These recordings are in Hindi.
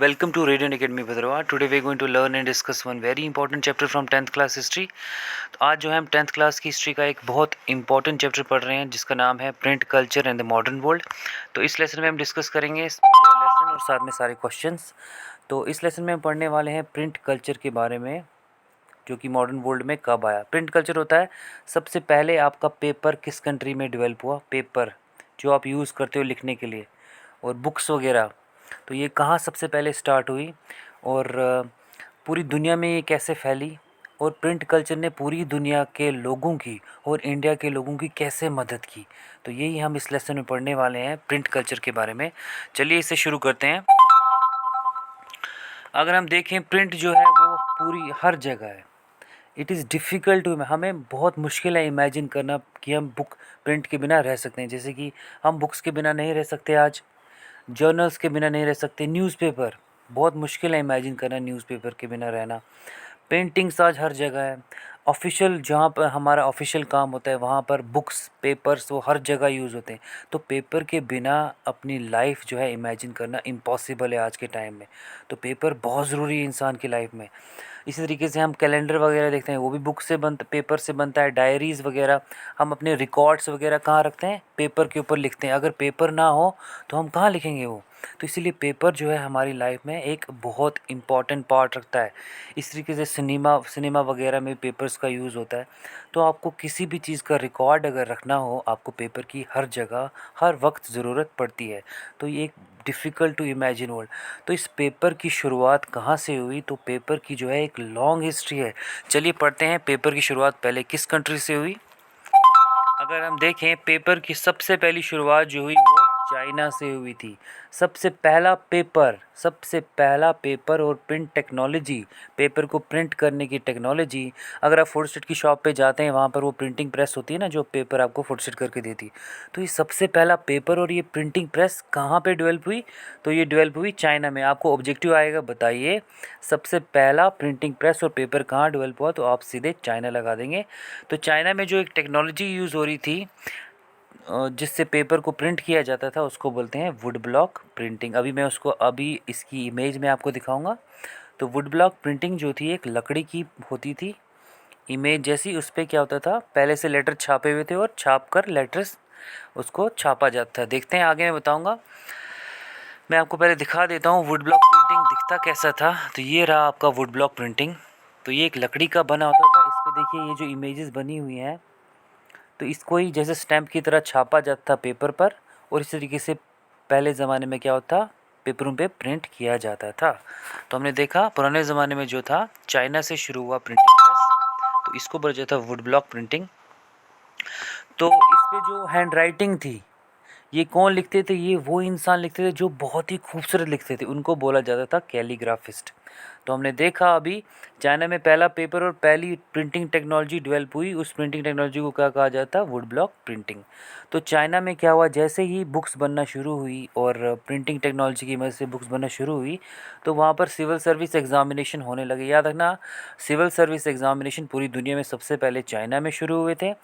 Welcome to Radiant Academy Bhadrawa. Today we are going to learn and discuss one very important chapter from 10th class history. तो आज जो है हम 10th क्लास की हिस्ट्री का एक बहुत इंपॉर्टेंट चैप्टर पढ़ रहे हैं जिसका नाम है print culture and the modern world. तो इस लेसन में हम डिस्कस करेंगे लेसन और साथ में सारे क्वेश्चंस। तो इस लेसन में हम पढ़ने वाले हैं प्रिंट कल्चर के बारे में, जो कि मॉडर्न वर्ल्ड में कब आया। प्रिंट कल्चर होता है सबसे पहले आपका पेपर किस कंट्री में डेवलप हुआ, पेपर जो आप यूज़ करते हो लिखने के लिए और बुक्स वगैरह, तो ये कहाँ सबसे पहले स्टार्ट हुई और पूरी दुनिया में ये कैसे फैली और प्रिंट कल्चर ने पूरी दुनिया के लोगों की और इंडिया के लोगों की कैसे मदद की। तो यही हम इस लेसन में पढ़ने वाले हैं प्रिंट कल्चर के बारे में। चलिए इसे शुरू करते हैं। अगर हम देखें प्रिंट जो है वो पूरी हर जगह है। इट इज़ डिफ़िकल्ट टू, हमें बहुत मुश्किल है इमेजिन करना कि हम बुक प्रिंट के बिना रह सकते हैं। जैसे कि हम बुक्स के बिना नहीं रह सकते, आज जर्नल्स के बिना नहीं रह सकते, न्यूज़पेपर बहुत मुश्किल है इमेजिन करना न्यूज़पेपर के बिना रहना। पेंटिंग्स आज हर जगह है। ऑफिशियल जहाँ पर हमारा ऑफिशियल काम होता है वहाँ पर बुक्स पेपर्स वो हर जगह यूज़ होते हैं। तो पेपर के बिना अपनी लाइफ जो है इमेजिन करना इम्पॉसिबल है आज के टाइम में। तो पेपर बहुत ज़रूरी है इंसान की लाइफ में। इसी तरीके से हम कैलेंडर वगैरह देखते हैं, वो भी बुक से पेपर से बनता है। डायरीज़ वगैरह, हम अपने रिकॉर्ड्स वगैरह कहाँ रखते हैं, पेपर के ऊपर लिखते हैं। अगर पेपर ना हो तो हम कहाँ लिखेंगे वो। तो इसीलिए पेपर जो है हमारी लाइफ में एक बहुत इम्पॉर्टेंट पार्ट रखता है। इस तरीके से सिनेमा वगैरह में पेपर्स का यूज़ होता है। तो आपको किसी भी चीज़ का रिकॉर्ड अगर रखना हो, आपको पेपर की हर जगह हर वक्त ज़रूरत पड़ती है। तो ये एक डिफ़िकल्ट टू इमेजिन वर्ल्ड। तो इस पेपर की शुरुआत कहाँ से हुई, तो पेपर की जो है एक लॉन्ग हिस्ट्री है। चलिए पढ़ते हैं पेपर की शुरुआत पहले किस कंट्री से हुई। अगर हम देखें पेपर की सबसे पहली शुरुआत जो हुई वो चाइना से हुई थी। सबसे पहला पेपर और प्रिंट टेक्नोलॉजी, पेपर को प्रिंट करने की टेक्नोलॉजी। अगर आप फुटस्टेट की शॉप पे जाते हैं, वहाँ पर वो प्रिंटिंग प्रेस होती है ना, जो पेपर आपको फुटस्टेट करके देती। तो ये सबसे पहला पेपर और ये प्रिंटिंग प्रेस कहाँ पे डेवलप हुई, तो ये डेवलप हुई चाइना में। आपको ऑब्जेक्टिव आएगा, बताइए सबसे पहला प्रिंटिंग प्रेस और पेपर कहाँ डेवलप हुआ, तो आप सीधे चाइना लगा देंगे। तो चाइना में जो एक टेक्नोलॉजी यूज़ हो रही थी जिससे पेपर को प्रिंट किया जाता था, उसको बोलते हैं वुड ब्लॉक प्रिंटिंग। अभी इसकी इमेज में आपको दिखाऊंगा। तो वुड ब्लॉक प्रिंटिंग जो थी एक लकड़ी की होती थी, इमेज जैसी। उस पर क्या होता था, पहले से लेटर छापे हुए थे और छाप कर लेटर्स उसको छापा जाता था। देखते हैं आगे मैं बताऊँगा। मैं आपको पहले दिखा देता हूँ वुड ब्लॉक प्रिंटिंग दिखता कैसा था। तो ये रहा आपका वुड ब्लॉक प्रिंटिंग। तो ये एक लकड़ी का बना होता था। इस पर देखिए ये जो इमेजेस बनी हुई हैं, तो इसको ही जैसे स्टैम्प की तरह छापा जाता था पेपर पर, और इस तरीके से पहले ज़माने में क्या होता, पेपरों पे प्रिंट किया जाता था। तो हमने देखा पुराने ज़माने में जो था चाइना से शुरू हुआ प्रिंटिंग प्रेस, तो इसको बोला जाता था वुड ब्लॉक प्रिंटिंग। तो इस पे जो हैंड राइटिंग थी, ये कौन लिखते थे, ये वो इंसान लिखते थे जो बहुत ही खूबसूरत लिखते थे, उनको बोला जाता था कैलीग्राफिस्ट। तो हमने देखा अभी चाइना में पहला पेपर और पहली प्रिंटिंग टेक्नोलॉजी डेवलप हुई। उस प्रिंटिंग टेक्नोलॉजी को क्या कहा जाता है, वुड ब्लॉक प्रिंटिंग। तो चाइना में क्या हुआ, जैसे ही बुक्स बनना शुरू हुई और प्रिंटिंग टेक्नोलॉजी की मदद से बुक्स बनना शुरू हुई, तो वहाँ पर सिविल सर्विस एग्जामिनेशन होने लगे। याद रखना, सिविल सर्विस एग्जामिनेशन पूरी दुनिया में सबसे पहले चाइना में शुरू हुए थे।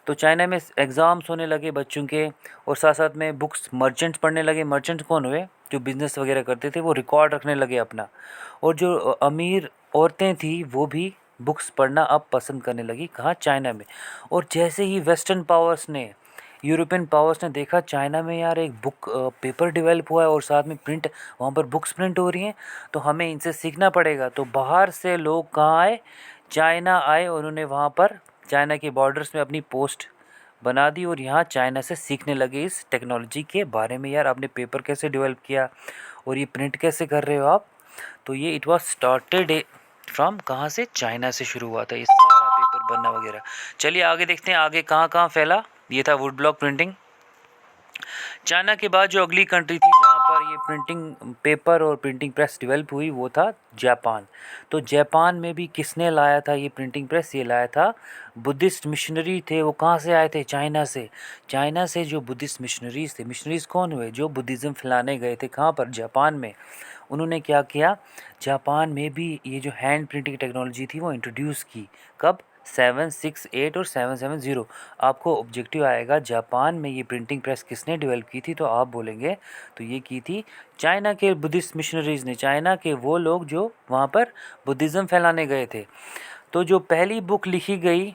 तो चाइना में एग्ज़ाम्स होने लगे बच्चों के, और साथ साथ में बुक्स मर्चेंट्स पढ़ने लगे। मर्चेंट्स कौन हुए, जो बिज़नेस वगैरह करते थे, वो रिकॉर्ड रखने लगे अपना। और जो अमीर औरतें थी वो भी बुक्स पढ़ना अब पसंद करने लगी, कहाँ, चाइना में। और जैसे ही वेस्टर्न पावर्स ने, यूरोपियन पावर्स ने देखा चाइना में यार एक बुक पेपर डेवलप हुआ है और साथ में प्रिंट, वहाँ पर बुक्स प्रिंट हो रही हैं, तो हमें इनसे सीखना पड़ेगा। तो बाहर से लोग कहाँ आए, चाइना आए, और उन्होंने वहाँ पर चाइना के बॉर्डर्स में अपनी पोस्ट बना दी और यहाँ चाइना से सीखने लगे इस टेक्नोलॉजी के बारे में। यार आपने पेपर कैसे डेवलप किया और ये प्रिंट कैसे कर रहे हो आप। तो ये इट वाज स्टार्टेड फ्रॉम, कहाँ से, चाइना से शुरू हुआ था ये सारा पेपर बनना वगैरह। चलिए आगे देखते हैं आगे कहाँ कहाँ फैला। ये था वुड ब्लॉक प्रिंटिंग। चाइना के बाद जो अगली कंट्री थी जहाँ पर ये प्रिंटिंग पेपर और प्रिंटिंग प्रेस डेवलप हुई, वो था जापान। तो जापान में भी किसने लाया था ये प्रिंटिंग प्रेस, ये लाया था बुद्धिस्ट मिशनरी थे। वो कहाँ से आए थे, चाइना से। चाइना से जो बुद्धिस्ट मिशनरीज थे, मिशनरीज कौन हुए, जो बुद्धिज़्म फैलाने गए थे, कहाँ पर, जापान में। उन्होंने क्या किया, जापान में भी ये जो हैंड प्रिंटिंग टेक्नोलॉजी थी वो इंट्रोड्यूस की। कब, 768 और 770। आपको ऑब्जेक्टिव आएगा जापान में ये प्रिंटिंग प्रेस किसने डेवलप की थी, तो आप बोलेंगे तो ये की थी चाइना के बुद्धिस्ट मिशनरीज़ ने, चाइना के वो लोग जो वहाँ पर बुद्धिज़्म फैलाने गए थे। तो जो पहली बुक लिखी गई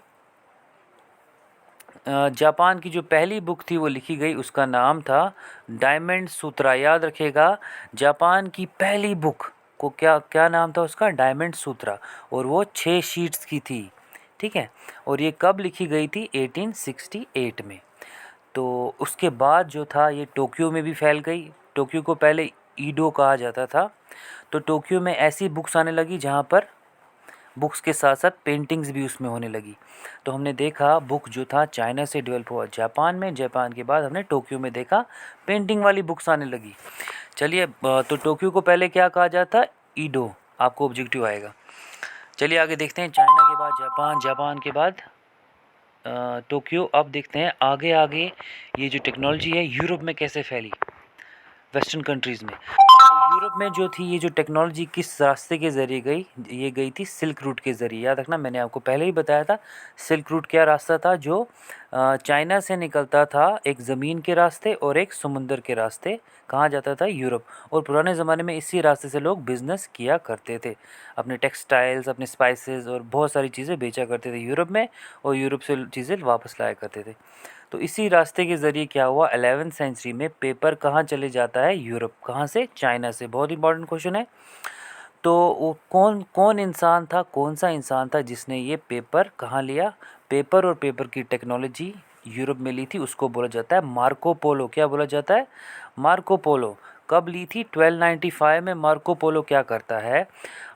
जापान की जो पहली बुक थी वो लिखी गई, उसका नाम था डायमंड सूत्रा। याद रखिएगा, जापान की पहली बुक को क्या क्या नाम था उसका, डायमंड सूत्रा, और वो 6 शीट्स की थी, ठीक है। और ये कब लिखी गई थी, 1868 में। तो उसके बाद जो था ये टोक्यो में भी फैल गई। टोक्यो को पहले ईडो कहा जाता था। तो टोक्यो में ऐसी बुक्स आने लगी जहाँ पर बुक्स के साथ साथ पेंटिंग्स भी उसमें होने लगी। तो हमने देखा बुक जो था चाइना से डेवलप हुआ जापान में, जापान के बाद हमने टोक्यो में देखा पेंटिंग वाली बुक्स आने लगी। चलिए, तो टोक्यो को पहले क्या कहा जाता, ईडो, आपको ऑब्जेक्टिव आएगा। चलिए आगे देखते हैं, चाइना के बाद जापान, जापान के बाद टोक्यो। अब देखते हैं आगे आगे ये जो टेक्नोलॉजी है यूरोप में कैसे फैली, वेस्टर्न कंट्रीज़ में। तो यूरोप में जो थी ये जो टेक्नोलॉजी किस रास्ते के ज़रिए गई, ये गई थी सिल्क रूट के ज़रिए। याद रखना, मैंने आपको पहले ही बताया था सिल्क रूट क्या रास्ता था, जो चाइना से निकलता था, एक ज़मीन के रास्ते और एक समुंदर के रास्ते, कहाँ जाता था, यूरोप। और पुराने ज़माने में इसी रास्ते से लोग बिज़नेस किया करते थे, अपने टेक्सटाइल्स, अपने स्पाइसेस और बहुत सारी चीज़ें बेचा करते थे यूरोप में, और यूरोप से चीज़ें वापस लाया करते थे। तो इसी रास्ते के ज़रिए क्या हुआ, 11वीं सेंचुरी में पेपर कहाँ चले जाता है, यूरोप। कहाँ से, चाइना से। बहुत इंपॉर्टेंट क्वेश्चन है। तो वो कौन कौन इंसान था, कौन सा इंसान था जिसने ये पेपर कहाँ लिया, पेपर और पेपर की टेक्नोलॉजी यूरोप में ली थी, उसको बोला जाता है मार्को पोलो। क्या बोला जाता है, मार्को पोलो। कब ली थी, 1295 में। मार्को पोलो क्या करता है,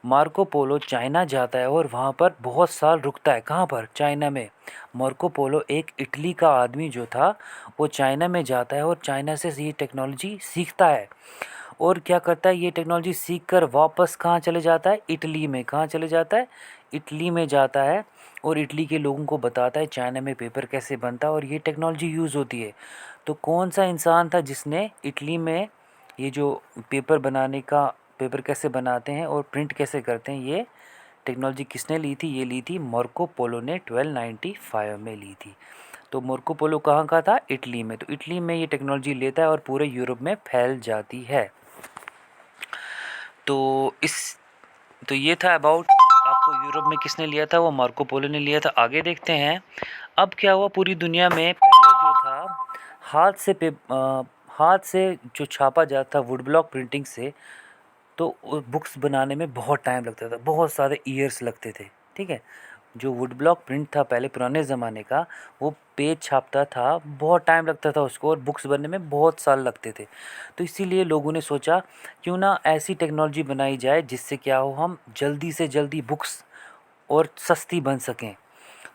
मार्को पोलो चाइना जाता है और वहाँ पर बहुत साल रुकता है। कहाँ पर, चाइना में। मार्को पोलो एक इटली का आदमी जो था वो चाइना में जाता है और चाइना से ये टेक्नोलॉजी सीखता है, और क्या करता है, ये टेक्नोलॉजी सीख कर वापस कहाँ चले जाता है, इटली में। कहाँ चले जाता है, इटली में जाता है, और इटली के लोगों को बताता है चाइना में पेपर कैसे बनता है और ये टेक्नोलॉजी यूज़ होती है। तो कौन सा इंसान था जिसने इटली में ये जो पेपर बनाने का, पेपर कैसे बनाते हैं और प्रिंट कैसे करते हैं, ये टेक्नोलॉजी किसने ली थी, ये ली थी मार्को पोलो ने 1295 में ली थी। तो मार्को पोलो कहाँ का था, इटली में। तो इटली में ये टेक्नोलॉजी लेता है और पूरे यूरोप में फैल जाती है। तो तो ये था अबाउट, आपको यूरोप में किसने लिया था, वो मार्को पोलो ने लिया था। आगे देखते हैं अब क्या हुआ पूरी दुनिया में। पहले जो था हाथ से हाथ से जो छापा जाता था वुड ब्लॉक प्रिंटिंग से, तो बुक्स बनाने में बहुत टाइम लगता था, बहुत सारे ईयर्स लगते थे, ठीक है। जो वुड ब्लॉक प्रिंट था पहले पुराने ज़माने का, वो पेज छापता था, बहुत टाइम लगता था उसको, और बुक्स बनने में बहुत साल लगते थे। तो इसीलिए लोगों ने सोचा क्यों ना ऐसी टेक्नोलॉजी बनाई जाए जिससे क्या हो, हम जल्दी से जल्दी बुक्स और सस्ती बन सकें।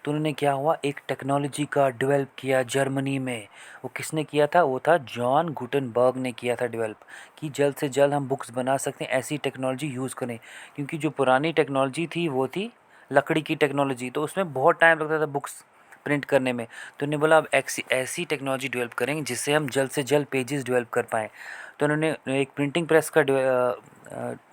तो उन्होंने क्या हुआ, एक टेक्नोलॉजी का डेवलप किया जर्मनी में। वो किसने किया था, वो था जॉन गुटेनबर्ग ने किया था डेवलप, कि जल्द से जल्द हम बुक्स बना सकते हैं, ऐसी टेक्नोलॉजी यूज़ करें। क्योंकि जो पुरानी टेक्नोलॉजी थी वो थी लकड़ी की टेक्नोलॉजी, तो उसमें बहुत टाइम लगता था बुक्स प्रिंट करने में। तो उन्होंने बोला अब ऐसी ऐसी टेक्नोलॉजी डेवलप करेंगे जिससे हम जल्द से जल्द पेजेस डेवलप कर पाएँ। तो उन्होंने एक प्रिंटिंग प्रेस का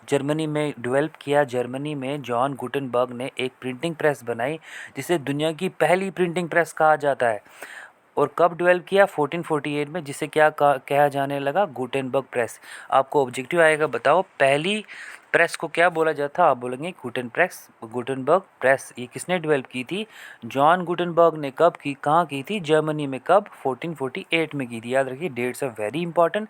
जर्मनी में डेवलप किया। जर्मनी में जॉन गुटेनबर्ग ने एक प्रिंटिंग प्रेस बनाई जिसे दुनिया की पहली प्रिंटिंग प्रेस कहा जाता है। और कब डेवलप किया, 1448 में, जिसे क्या कहा जाने लगा, गुटेनबर्ग प्रेस। आपको ऑब्जेक्टिव आएगा, बताओ पहली प्रेस को क्या बोला जाता, आप बोलेंगे गुटेनबर्ग प्रेस। ये किसने डेवलप की थी, जॉन गुटेनबर्ग ने। कब की, कहाँ की थी, जर्मनी में। कब, 1448 में की थी। याद रखिए, डेट्स आर वेरी इंपॉर्टेंट।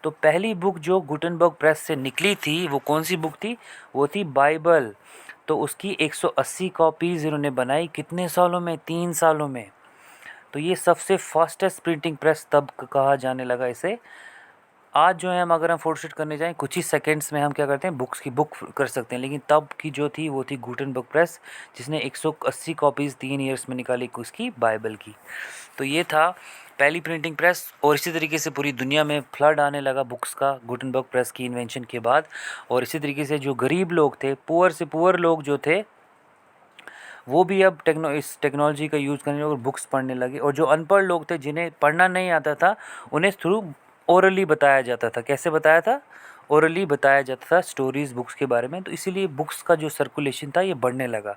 तो पहली बुक जो गुटेनबर्ग प्रेस से निकली थी वो कौन सी बुक थी, वो थी बाइबल। तो उसकी 180 कॉपीज़ इन्होंने बनाई, कितने सालों में, 3 सालों में। तो ये सबसे फास्टेस्ट प्रिंटिंग प्रेस तब कहा जाने लगा इसे। आज जो है हम अगर हम फोटोस्टेट करने जाएं कुछ ही सेकंड्स में हम क्या करते हैं, बुक्स की बुक कर सकते हैं, लेकिन तब की जो थी वो थी गुटेनबर्ग प्रेस, जिसने 180 कॉपीज़ 3 ईयर्स में निकाली उसकी बाइबल की। तो ये था पहली प्रिंटिंग प्रेस। और इसी तरीके से पूरी दुनिया में फ्लड आने लगा बुक्स का गुटेनबर्ग प्रेस की इन्वेंशन के बाद। और इसी तरीके से जो गरीब लोग थे, पुअर से पुअर लोग जो थे, वो भी अब इस टेक्नोलॉजी का यूज़ करने और बुक्स पढ़ने लगे। और जो अनपढ़ लोग थे जिन्हें पढ़ना नहीं आता था, उन्हें थ्रू ओरली बताया जाता था। कैसे बताया था, ओरली बताया जाता था स्टोरीज़ बुक्स के बारे में, तो इसीलिए बुक्स का जो सर्कुलेशन था ये बढ़ने लगा।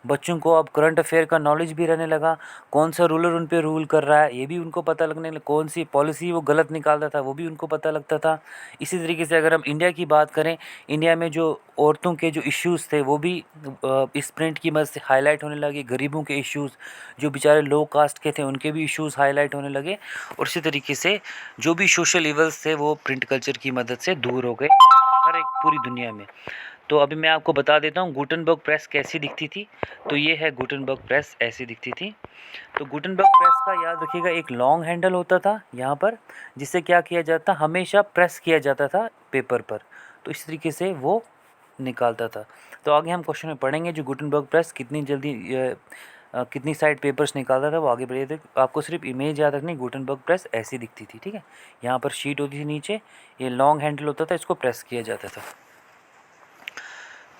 बच्चों को अब करंट अफेयर का नॉलेज भी रहने लगा, कौन सा रूलर उन पे रूल कर रहा है ये भी उनको पता लगने लगा, कौन सी पॉलिसी वो गलत निकालता था वो भी उनको पता लगता था। इसी तरीके से अगर हम इंडिया की बात करें, इंडिया में जो औरतों के जो इश्यूज़ थे वो भी इस प्रिंट की मदद से हाईलाइट होने लगे। गरीबों के इश्यूज़, जो बेचारे लो कास्ट के थे उनके भी इश्यूज़ हाईलाइट होने लगे। और इसी तरीके से जो भी सोशल इवल्स थे वो प्रिंट कल्चर की मदद से दूर हो गए हर एक पूरी दुनिया में। तो अभी मैं आपको बता देता हूँ गुटेनबर्ग प्रेस कैसी दिखती थी। तो ये है गुटेनबर्ग प्रेस, ऐसी दिखती थी। तो गुटेनबर्ग प्रेस का याद रखिएगा एक लॉन्ग हैंडल होता था यहाँ पर, जिससे क्या किया जाता, हमेशा प्रेस किया जाता था पेपर पर, तो इस तरीके से वो निकालता था। तो आगे हम क्वेश्चन में पढ़ेंगे जो गुटेनबर्ग प्रेस कितनी जल्दी कितनी साइड पेपर्स निकालता था वो आगे बढ़े थे। आपको सिर्फ इमेज याद रखनी, गुटेनबर्ग प्रेस ऐसी दिखती थी, ठीक है। यहाँ पर शीट होती थी नीचे, ये लॉन्ग हैंडल होता था, इसको प्रेस किया जाता था।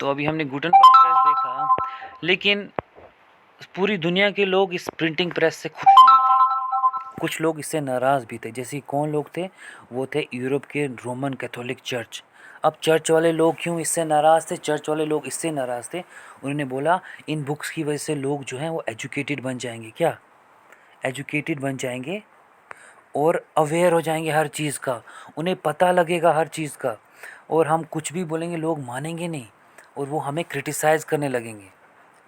तो अभी हमने गुटेनबर्ग प्रेस देखा, लेकिन पूरी दुनिया के लोग इस प्रिंटिंग प्रेस से खुश नहीं थे, कुछ लोग इससे नाराज़ भी थे। जैसे कौन लोग थे, वो थे यूरोप के रोमन कैथोलिक चर्च। अब चर्च वाले लोग क्यों इससे नाराज़ थे, चर्च वाले लोग इससे नाराज़ थे, उन्होंने बोला इन बुक्स की वजह से लोग जो हैं वो एजुकेटेड बन जाएंगे, क्या एजुकेटेड बन जाएंगे और अवेयर हो जाएंगे हर चीज़ का, उन्हें पता लगेगा हर चीज़ का, और हम कुछ भी बोलेंगे लोग मानेंगे नहीं और वो हमें क्रिटिसाइज़ करने लगेंगे,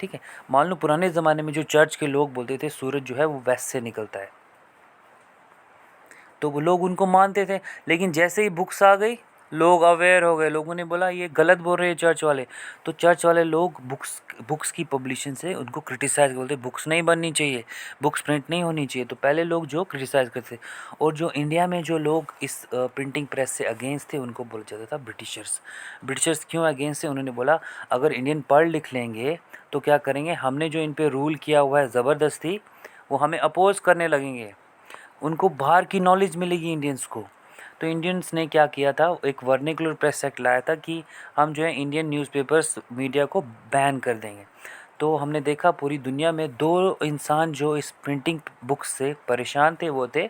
ठीक है। मान लो पुराने ज़माने में जो चर्च के लोग बोलते थे सूरज जो है वो वेस्ट से निकलता है, तो वो लोग उनको मानते थे। लेकिन जैसे ही बुक्स आ गई लोग अवेयर हो गए, लोगों ने बोला ये गलत बोल रहे हैं चर्च वाले, तो चर्च वाले लोग बुक्स की पब्लिशन से उनको क्रिटिसाइज़ बोलते, बुक्स नहीं बननी चाहिए, बुक्स प्रिंट नहीं होनी चाहिए। तो पहले लोग जो क्रिटिसाइज़ करते, और जो इंडिया में जो लोग इस प्रिंटिंग प्रेस से अगेंस्ट थे उनको बोला जाता था ब्रिटिशर्स। ब्रिटिशर्स क्यों अगेंस्ट थे, उन्होंने बोला अगर इंडियन पढ़ लिख लेंगे तो क्या करेंगे, हमने जो इन पर रूल किया हुआ है ज़बरदस्ती, वो हमें अपोज़ करने लगेंगे, उनको बाहर की नॉलेज मिलेगी इंडियंस को। तो इंडियंस ने क्या किया था, एक वर्निकुलर प्रेस एक्ट लाया था कि हम जो है इंडियन न्यूज़पेपर्स मीडिया को बैन कर देंगे। तो हमने देखा पूरी दुनिया में दो इंसान जो इस प्रिंटिंग बुक्स से परेशान थे, वो थे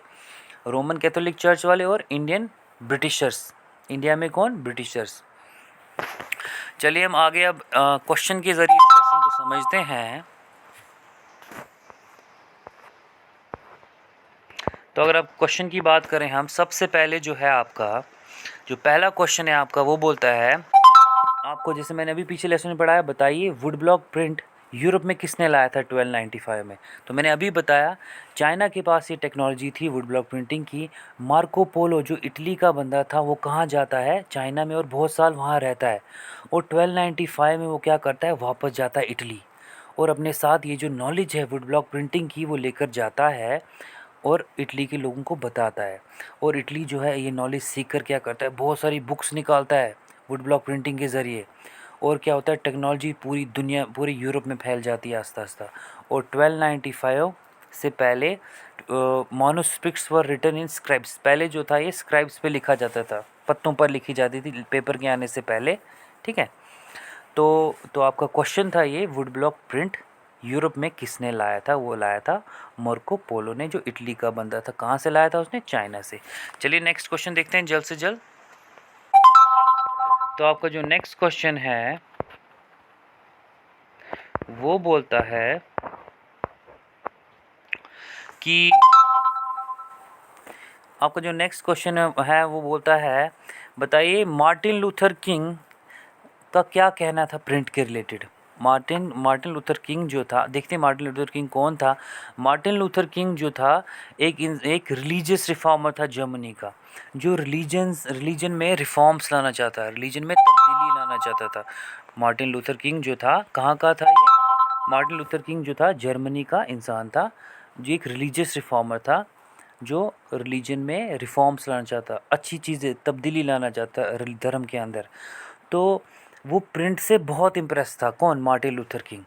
रोमन कैथोलिक चर्च वाले और इंडियन ब्रिटिशर्स। इंडिया में कौन, ब्रिटिशर्स। चलिए हम आगे अब क्वेश्चन के ज़रिए इस लेसन को समझते हैं। तो अगर आप क्वेश्चन की बात करें, हम सबसे पहले जो है आपका जो पहला क्वेश्चन है आपका वो बोलता है आपको, जैसे मैंने अभी पीछे लेसन में पढ़ाया, बताइए वुड ब्लॉक प्रिंट यूरोप में किसने लाया था 1295 में। तो मैंने अभी बताया चाइना के पास ये टेक्नोलॉजी थी वुड ब्लॉक प्रिंटिंग की। मार्को पोलो जो इटली का बंदा था वो कहाँ जाता है, चाइना में, और बहुत साल वहाँ रहता है, और 1295 में वो क्या करता है, वापस जाता है इटली, और अपने साथ ये जो नॉलेज है वुड ब्लॉक प्रिंटिंग की वो लेकर जाता है और इटली के लोगों को बताता है। और इटली जो है ये नॉलेज सीख कर क्या करता है, बहुत सारी बुक्स निकालता है वुड ब्लॉक प्रिंटिंग के ज़रिए, और क्या होता है, टेक्नोलॉजी पूरी दुनिया, पूरे यूरोप में फैल जाती है आस्ता आस्ता। और 1295 से पहले मॉन्यूस्क्रिप्ट्स वर रिटन इन स्क्राइब्स, पहले जो था ये स्क्राइब्स पे लिखा जाता था, पत्तों पर लिखी जाती थी पेपर के आने से पहले, ठीक है। तो आपका क्वेश्चन था ये वुड ब्लॉक प्रिंट यूरोप में किसने लाया था, वो लाया था मार्को पोलो ने, जो इटली का बंदा था। कहाँ से लाया था उसने, चाइना से। चलिए नेक्स्ट क्वेश्चन देखते हैं जल्द से जल्द। तो आपका जो नेक्स्ट क्वेश्चन है वो बोलता है कि आपका जो नेक्स्ट क्वेश्चन है वो बोलता है बताइए मार्टिन लूथर किंग का क्या कहना था प्रिंट के रिलेटेड। मार्टिन लूथर किंग जो था, देखते हैं मार्टिन लूथर किंग कौन था। मार्टिन लूथर किंग जो था एक रिलीजियस रिफॉर्मर था जर्मनी का, जो रिलीजन में रिफॉर्म्स लाना चाहता है, रिलीजन में तब्दीली लाना चाहता था। मार्टिन लूथर किंग जो था कहाँ का था ये, मार्टिन लूथर किंग जो था जर्मनी का इंसान था, जो एक रिलीजियस रिफॉर्मर था, जो रिलीजन में रिफॉर्म्स लाना चाहता, अच्छी चीज़ें, तब्दीली लाना चाहता धर्म के अंदर। तो वो प्रिंट से बहुत इम्प्रेस था, कौन, मार्टिन लूथर किंग।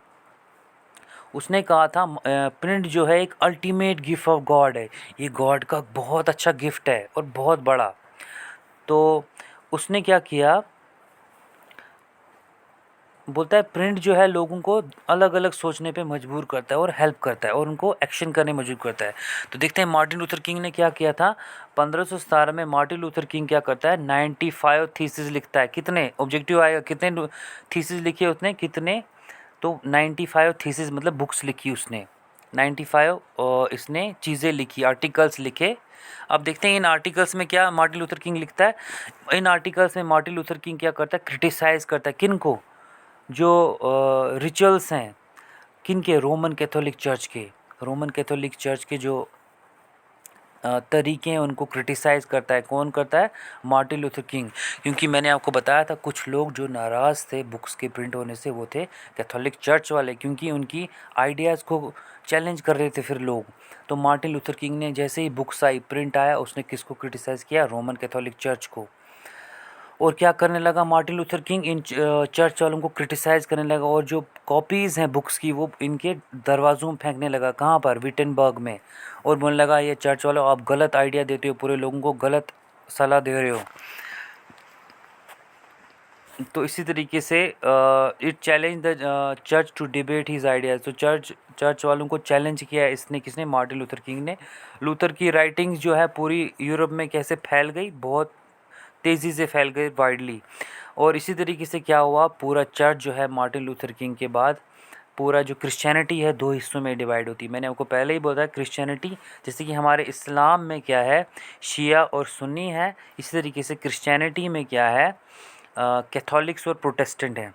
उसने कहा था प्रिंट जो है एक अल्टीमेट गिफ्ट ऑफ गॉड है, ये गॉड का बहुत अच्छा गिफ्ट है और बहुत बड़ा। तो उसने क्या किया, बोलता है प्रिंट जो है लोगों को अलग अलग सोचने पे मजबूर करता है और हेल्प करता है और उनको एक्शन करने मजबूर करता है। तो देखते हैं मार्टिन लूथर किंग ने क्या किया था। 1517 में मार्टिन लूथर किंग क्या करता है, 95 थीसिस लिखता है। कितने ऑब्जेक्टिव आएगा, कितने थीसिस लिखे उसने, कितने, तो 95 थीसिस मतलब बुक्स लिखी उसने, 95 इसने चीज़ें लिखी, आर्टिकल्स लिखे। अब देखते हैं इन आर्टिकल्स में क्या मार्टिन लूथर किंग लिखता है। इन आर्टिकल्स में मार्टिन लूथर किंग क्या करता है, क्रिटिसाइज़ करता है किन को, जो रिचुअल्स हैं किन के, रोमन कैथोलिक चर्च के, रोमन कैथोलिक चर्च के जो तरीके हैं उनको क्रिटिसाइज़ करता है। कौन करता है, मार्टिन लूथर किंग। क्योंकि मैंने आपको बताया था कुछ लोग जो नाराज़ थे बुक्स के प्रिंट होने से वो थे कैथोलिक चर्च वाले, क्योंकि उनकी आइडियाज़ को चैलेंज कर रहे थे फिर लोग। तो मार्टिन लूथर किंग ने जैसे ही बुक्स आई, प्रिंट आया, उसने किसको क्रिटिसाइज़ किया, रोमन कैथोलिक चर्च को। और क्या करने लगा Martin Luther king, in church वालों को क्रिटिसाइज़ करने लगा और जो कॉपीज़ हैं बुक्स की वो इनके दरवाज़ों में फेंकने लगा। कहाँ पर, विटनबर्ग में। और बोलने लगा ये चर्च वालों आप गलत आइडिया देते हो, पूरे लोगों को गलत सलाह दे रहे हो। तो इसी तरीके से it challenge the church to debate his ideas. तो चर्च वालों को चैलेंज किया इसने, किसने, मार्टिन लूथर किंग ने। लूथर की राइटिंग्स जो है पूरी यूरोप में कैसे फैल गई, बहुत तेज़ी से फैल गई वाइडली। और इसी तरीके से क्या हुआ, पूरा चर्च जो है मार्टिन लूथर किंग के बाद, पूरा जो क्रिश्चियनिटी है दो हिस्सों में डिवाइड होती है। मैंने आपको पहले ही बोला क्रिश्चियनिटी, जैसे कि हमारे इस्लाम में क्या है, शिया और सुन्नी है, इसी तरीके से क्रिश्चियनिटी में क्या है, कैथोलिक्स और प्रोटेस्टेंट हैं।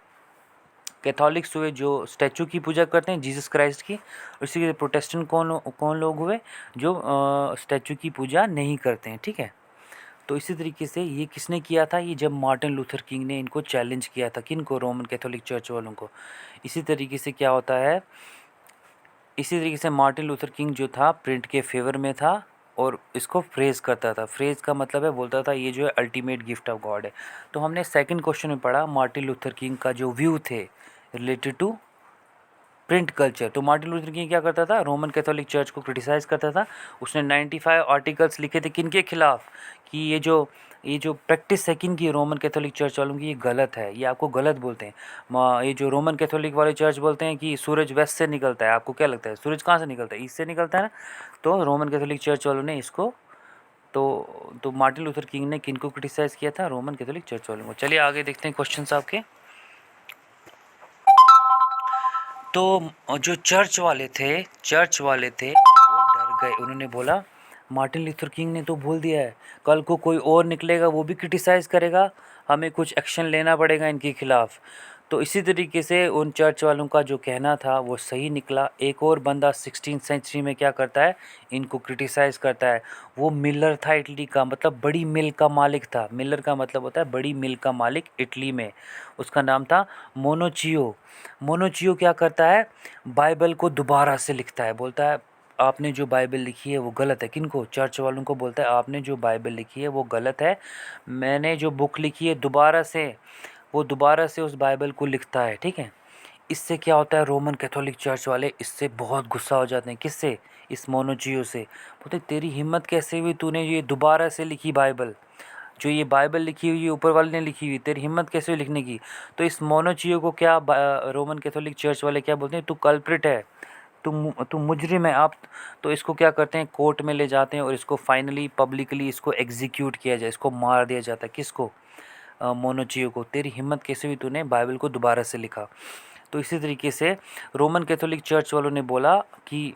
कैथोलिक्स हुए जो स्टैचू की पूजा करते हैं जीसस क्राइस्ट की, उसी के प्रोटेस्टेंट कौन लोग हुए, जो स्टैचू की पूजा नहीं करते हैं, ठीक है। तो इसी तरीके से ये किसने किया था, ये जब मार्टिन लूथर किंग ने इनको चैलेंज किया था, किन को, रोमन कैथोलिक चर्च वालों को। इसी तरीके से क्या होता है, इसी तरीके से मार्टिन लूथर किंग जो था प्रिंट के फेवर में था और इसको फ्रेज़ करता था। फ्रेज़ का मतलब है, बोलता था ये जो है अल्टीमेट गिफ्ट ऑफ गॉड है। तो हमने सेकंड क्वेश्चन में पढ़ा मार्टिन लूथर किंग का जो व्यू थे रिलेटेड टू प्रिंट कल्चर। तो मार्टिन लूथर किंग क्या करता था, रोमन कैथोलिक चर्च को क्रिटिसाइज़ करता था। उसने 95 आर्टिकल्स लिखे थे किन के खिलाफ, कि ये जो प्रैक्टिस है किन की, रोमन कैथोलिक चर्च वालों की, ये गलत है, ये आपको गलत बोलते हैं। ये जो रोमन कैथोलिक वाले चर्च बोलते हैं कि सूरज वेस्ट से निकलता है, आपको क्या लगता है सूरज कहाँ से निकलता है, ईस्ट से निकलता है ना। तो रोमन कैथोलिक चर्च वालों ने इसको, तो मार्टिन लूथर किंग ने किन को क्रिटिसाइज़ किया था, रोमन कैथोलिक चर्च वालों को। चलिए आगे देखते हैं क्वेश्चन आपके। तो जो चर्च वाले थे वो डर गए। उन्होंने बोला मार्टिन लूथर किंग ने तो बोल दिया है, कल को कोई और निकलेगा वो भी क्रिटिसाइज़ करेगा, हमें कुछ एक्शन लेना पड़ेगा इनके खिलाफ़। तो इसी तरीके से उन चर्च वालों का जो कहना था वो सही निकला। एक और बंदा 16th सेंचुरी में क्या करता है, इनको क्रिटिसाइज़ करता है। वो मिलर था, इटली का, मतलब बड़ी मिल का मालिक था। मिलर का मतलब होता है बड़ी मिल का मालिक, इटली में। उसका नाम था मोनोचियो। मोनोचियो क्या करता है, बाइबल को दोबारा से लिखता है। बोलता है आपने जो बाइबल लिखी है वो गलत है। किनको, चर्च वालों को बोलता है आपने जो बाइबल लिखी है वो गलत है, मैंने जो बुक लिखी है दोबारा से, वो दोबारा से उस बाइबल को लिखता है, ठीक है। इससे क्या होता है, रोमन कैथोलिक चर्च वाले इससे बहुत गुस्सा हो जाते हैं। किससे, इस मोनोचियो से। बोलते तेरी हिम्मत कैसे हुई, तूने ये दोबारा से लिखी बाइबल, जो ये बाइबल लिखी हुई है ऊपर वाले ने लिखी हुई, तेरी हिम्मत कैसे हुई लिखने की। तो इस मोनोचियो को क्या रोमन कैथोलिक चर्च वाले क्या बोलते हैं, तू कल्प्रिट है, तू मुजरिम है आप। तो इसको क्या करते हैं, कोर्ट में ले जाते हैं और इसको फाइनली पब्लिकली इसको एग्जीक्यूट किया जाए, इसको मार दिया जाता है। किसको, मोनोचियो को। तेरी हिम्मत कैसे हुई, तूने बाइबल को दोबारा से लिखा। तो इसी तरीके से रोमन कैथोलिक चर्च वालों ने बोला कि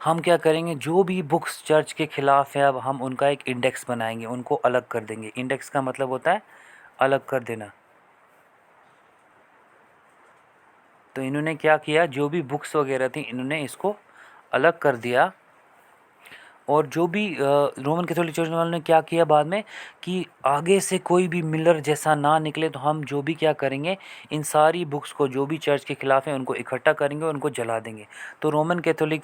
हम क्या करेंगे, जो भी बुक्स चर्च के ख़िलाफ़ है अब हम उनका एक इंडेक्स बनाएंगे, उनको अलग कर देंगे। इंडेक्स का मतलब होता है अलग कर देना। तो इन्होंने क्या किया, जो भी बुक्स वगैरह थी इन्होंने इसको अलग कर दिया। और जो भी रोमन कैथोलिक चर्च वालों ने क्या किया बाद में, कि आगे से कोई भी मिलर जैसा ना निकले तो हम जो भी क्या करेंगे, इन सारी बुक्स को जो भी चर्च के ख़िलाफ़ हैं उनको इकट्ठा करेंगे और उनको जला देंगे। तो रोमन कैथोलिक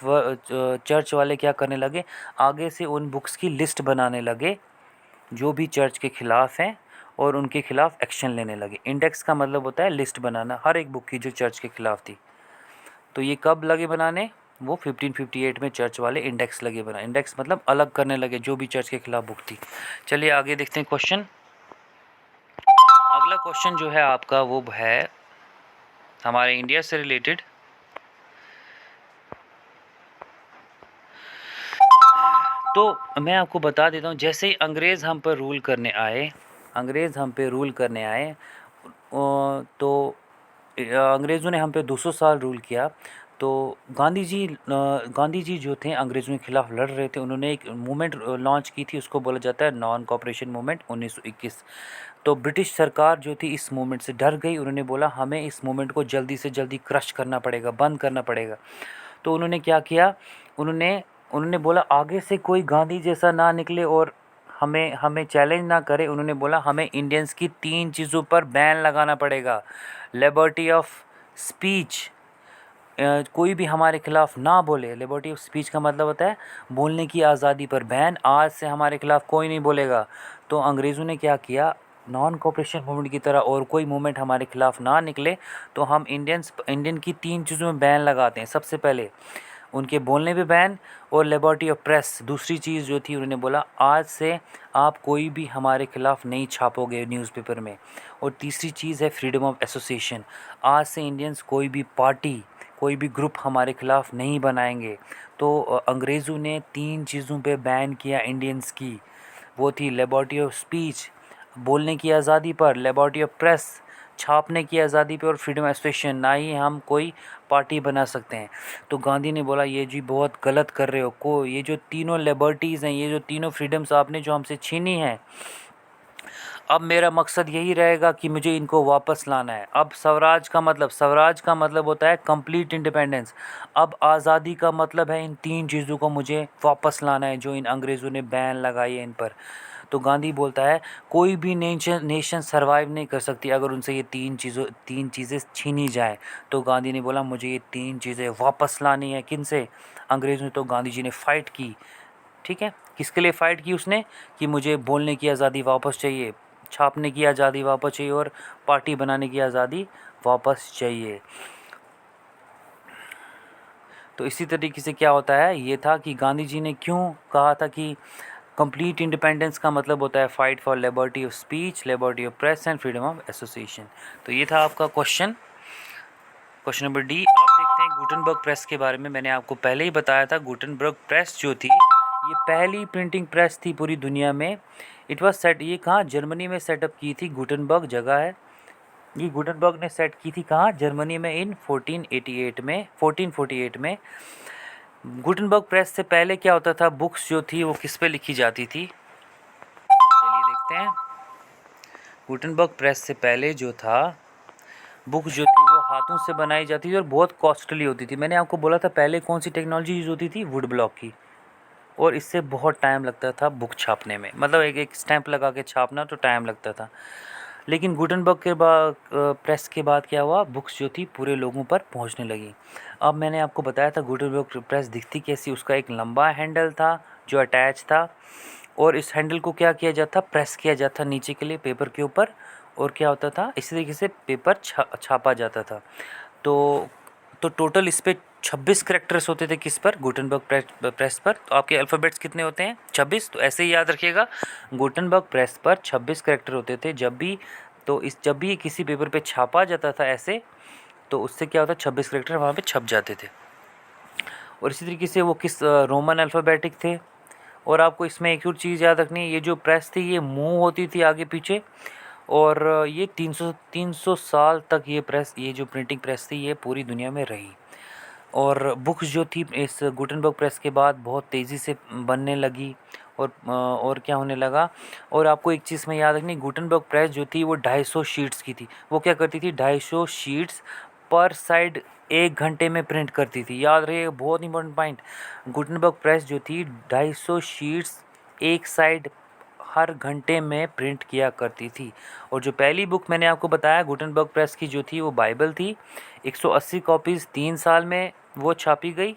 चर्च वाले क्या करने लगे, आगे से उन बुक्स की लिस्ट बनाने लगे जो भी चर्च के ख़िलाफ़ हैं और उनके ख़िलाफ़ एक्शन लेने लगे। इंडेक्स का मतलब होता है लिस्ट बनाना, हर एक बुक की जो चर्च के ख़िलाफ़ थी। तो ये कब लगे बनाने, वो 1558 में चर्च वाले इंडेक्स लगे बना। इंडेक्स मतलब अलग करने लगे जो भी चर्च के खिलाफ बुक थी। चलिए आगे देखते हैं क्वेश्चन। अगला क्वेश्चन जो है आपका वो है हमारे इंडिया से रिलेटेड। तो मैं आपको बता देता हूँ, जैसे ही अंग्रेज़ हम पर रूल करने आए, तो अंग्रेज़ों ने हम पे 200 साल रूल किया। तो गांधी जी जो थे अंग्रेज़ों के ख़िलाफ़ लड़ रहे थे। उन्होंने एक मूवमेंट लॉन्च की थी, उसको बोला जाता है नॉन कोऑपरेशन मूवमेंट 1921। तो ब्रिटिश सरकार जो थी इस मूवमेंट से डर गई। उन्होंने बोला हमें इस मूवमेंट को जल्दी से जल्दी क्रश करना पड़ेगा, बंद करना पड़ेगा। तो उन्होंने क्या किया, उन्होंने उन्होंने बोला आगे से कोई गांधी जैसा ना निकले और हमें हमें चैलेंज ना करे। उन्होंने बोला हमें इंडियंस की 3 चीज़ों पर बैन लगाना पड़ेगा। लिबर्टी ऑफ स्पीच, कोई भी हमारे खिलाफ़ ना बोले। लिबर्टी ऑफ स्पीच का मतलब होता है बोलने की आज़ादी पर बैन। आज से हमारे खिलाफ़ कोई नहीं बोलेगा। तो अंग्रेज़ों ने क्या किया, नॉन कोऑपरेशन मूवमेंट की तरह और कोई मूवमेंट हमारे खिलाफ़ ना निकले तो हम इंडियन की 3 चीज़ों में बैन लगाते हैं। सबसे पहले उनके बोलने पे बैन, और लिबर्टी ऑफ प्रेस दूसरी चीज़ जो थी, उन्होंने बोला आज से आप कोई भी हमारे खिलाफ़ नहीं छापोगे न्यूज़पेपर में। और तीसरी चीज़ है फ्रीडम ऑफ एसोसिएशन। आज से इंडियंस कोई भी पार्टी, कोई भी ग्रुप हमारे खिलाफ़ नहीं बनाएंगे। तो अंग्रेज़ों ने 3 चीज़ों पे बैन किया इंडियंस की। वो थी लिबर्टी ऑफ स्पीच, बोलने की आज़ादी पर, लिबर्टी ऑफ प्रेस, छापने की आज़ादी पे, और फ्रीडम एसोसिएशन, ना ही हम कोई पार्टी बना सकते हैं। तो गांधी ने बोला ये जी बहुत गलत कर रहे हो, को ये जो तीनों लिबर्टीज़ हैं, ये जो तीनों फ्रीडम्स आपने जो हमसे छीनी हैं, अब मेरा मकसद यही रहेगा कि मुझे इनको वापस लाना है। अब स्वराज का मतलब होता है कंप्लीट इंडिपेंडेंस। अब आज़ादी का मतलब है इन 3 चीज़ों को मुझे वापस लाना है जो इन अंग्रेज़ों ने बैन लगाई है इन पर। तो गांधी बोलता है कोई भी नेशन सर्वाइव नहीं कर सकती अगर उनसे ये 3 चीज़ें छीनी जाए। तो गांधी ने बोला मुझे ये 3 चीज़ें वापस लानी है। किन से? अंग्रेज़ों ने। तो गांधी जी ने फ़ाइट की। ठीक है, किसके लिए फ़ाइट की उसने, कि मुझे बोलने की आज़ादी वापस चाहिए, छापने की आज़ादी वापस चाहिए, और पार्टी बनाने की आज़ादी वापस चाहिए। तो इसी तरीके से क्या होता है, ये था कि गांधी जी ने क्यों कहा था कि कंप्लीट इंडिपेंडेंस का मतलब होता है fight for liberty of speech, liberty of press and freedom of association. तो ये था आपका क्वेश्चन नंबर डी। अब देखते हैं गुटेनबर्ग प्रेस के बारे में। मैंने आपको पहले ही बताया था गुटेनबर्ग प्रेस जो थी ये पहली प्रिंटिंग प्रेस थी पूरी दुनिया में। इट वाज सेट, ये कहाँ, जर्मनी में सेटअप की थी। गुटेनबर्ग जगह है, ये गुटेनबर्ग ने सेट की थी कहाँ, जर्मनी में, इन 1448 में। गुटेनबर्ग प्रेस से पहले क्या होता था, बुक्स जो थी वो किस पे लिखी जाती थी, चलिए देखते हैं। गुटेनबर्ग प्रेस से पहले जो था, बुक जो थी वो हाथों से बनाई जाती थी और बहुत कॉस्टली होती थी। मैंने आपको बोला था पहले कौन सी टेक्नोलॉजी यूज़ होती थी, वुड ब्लॉक की, और इससे बहुत टाइम लगता था बुक छापने में। मतलब एक एक स्टैंप लगा के छापना तो टाइम लगता था। लेकिन गुटेनबर्ग के बाद प्रेस के बाद क्या हुआ, बुक्स जो थी पूरे लोगों पर पहुंचने लगी। अब मैंने आपको बताया था गुटेनबर्ग प्रेस दिखती कैसी, उसका एक लंबा हैंडल था जो अटैच था, और इस हैंडल को क्या किया जाता, प्रेस किया जाता नीचे के लिए पेपर के ऊपर, और क्या होता था इसी तरीके से पेपर छापा जाता था। तो टोटल इस पे 26 करेक्टर्स होते थे किस पर, गुटेनबर्ग प्रेस पर। तो आपके अल्फ़ाबेट्स कितने होते हैं, 26। तो ऐसे ही याद रखिएगा, गुटेनबर्ग प्रेस पर 26 करेक्टर होते थे। जब भी किसी पेपर पे छापा जाता था ऐसे, तो उससे क्या होता, 26 करेक्टर वहाँ पे छप जाते थे। और इसी तरीके से वो किस रोमन अल्फ़ाबेटिक थे। और आपको इसमें एक और चीज़ याद रखनी है, ये जो प्रेस थी ये मूव होती थी आगे पीछे, और ये 300 साल तक ये जो प्रिंटिंग प्रेस थी ये पूरी दुनिया में रही। और बुक्स जो थी इस गुटेनबर्ग प्रेस के बाद बहुत तेज़ी से बनने लगी, और क्या होने लगा। और आपको एक चीज़ में याद रखनी, गुटेनबर्ग प्रेस जो थी वो 250 शीट्स की थी। वो क्या करती थी, 250 शीट्स पर साइड 1 घंटे में प्रिंट करती थी। याद रहे, बहुत इंपॉर्टेंट पॉइंट। गुटेनबर्ग प्रेस जो थी 250 शीट्स एक साइड हर घंटे में प्रिंट किया करती थी। और जो पहली बुक मैंने आपको बताया गुटेनबर्ग प्रेस की जो थी वो बाइबल थी। 180 कॉपीज़ 3 साल में वो छापी गई।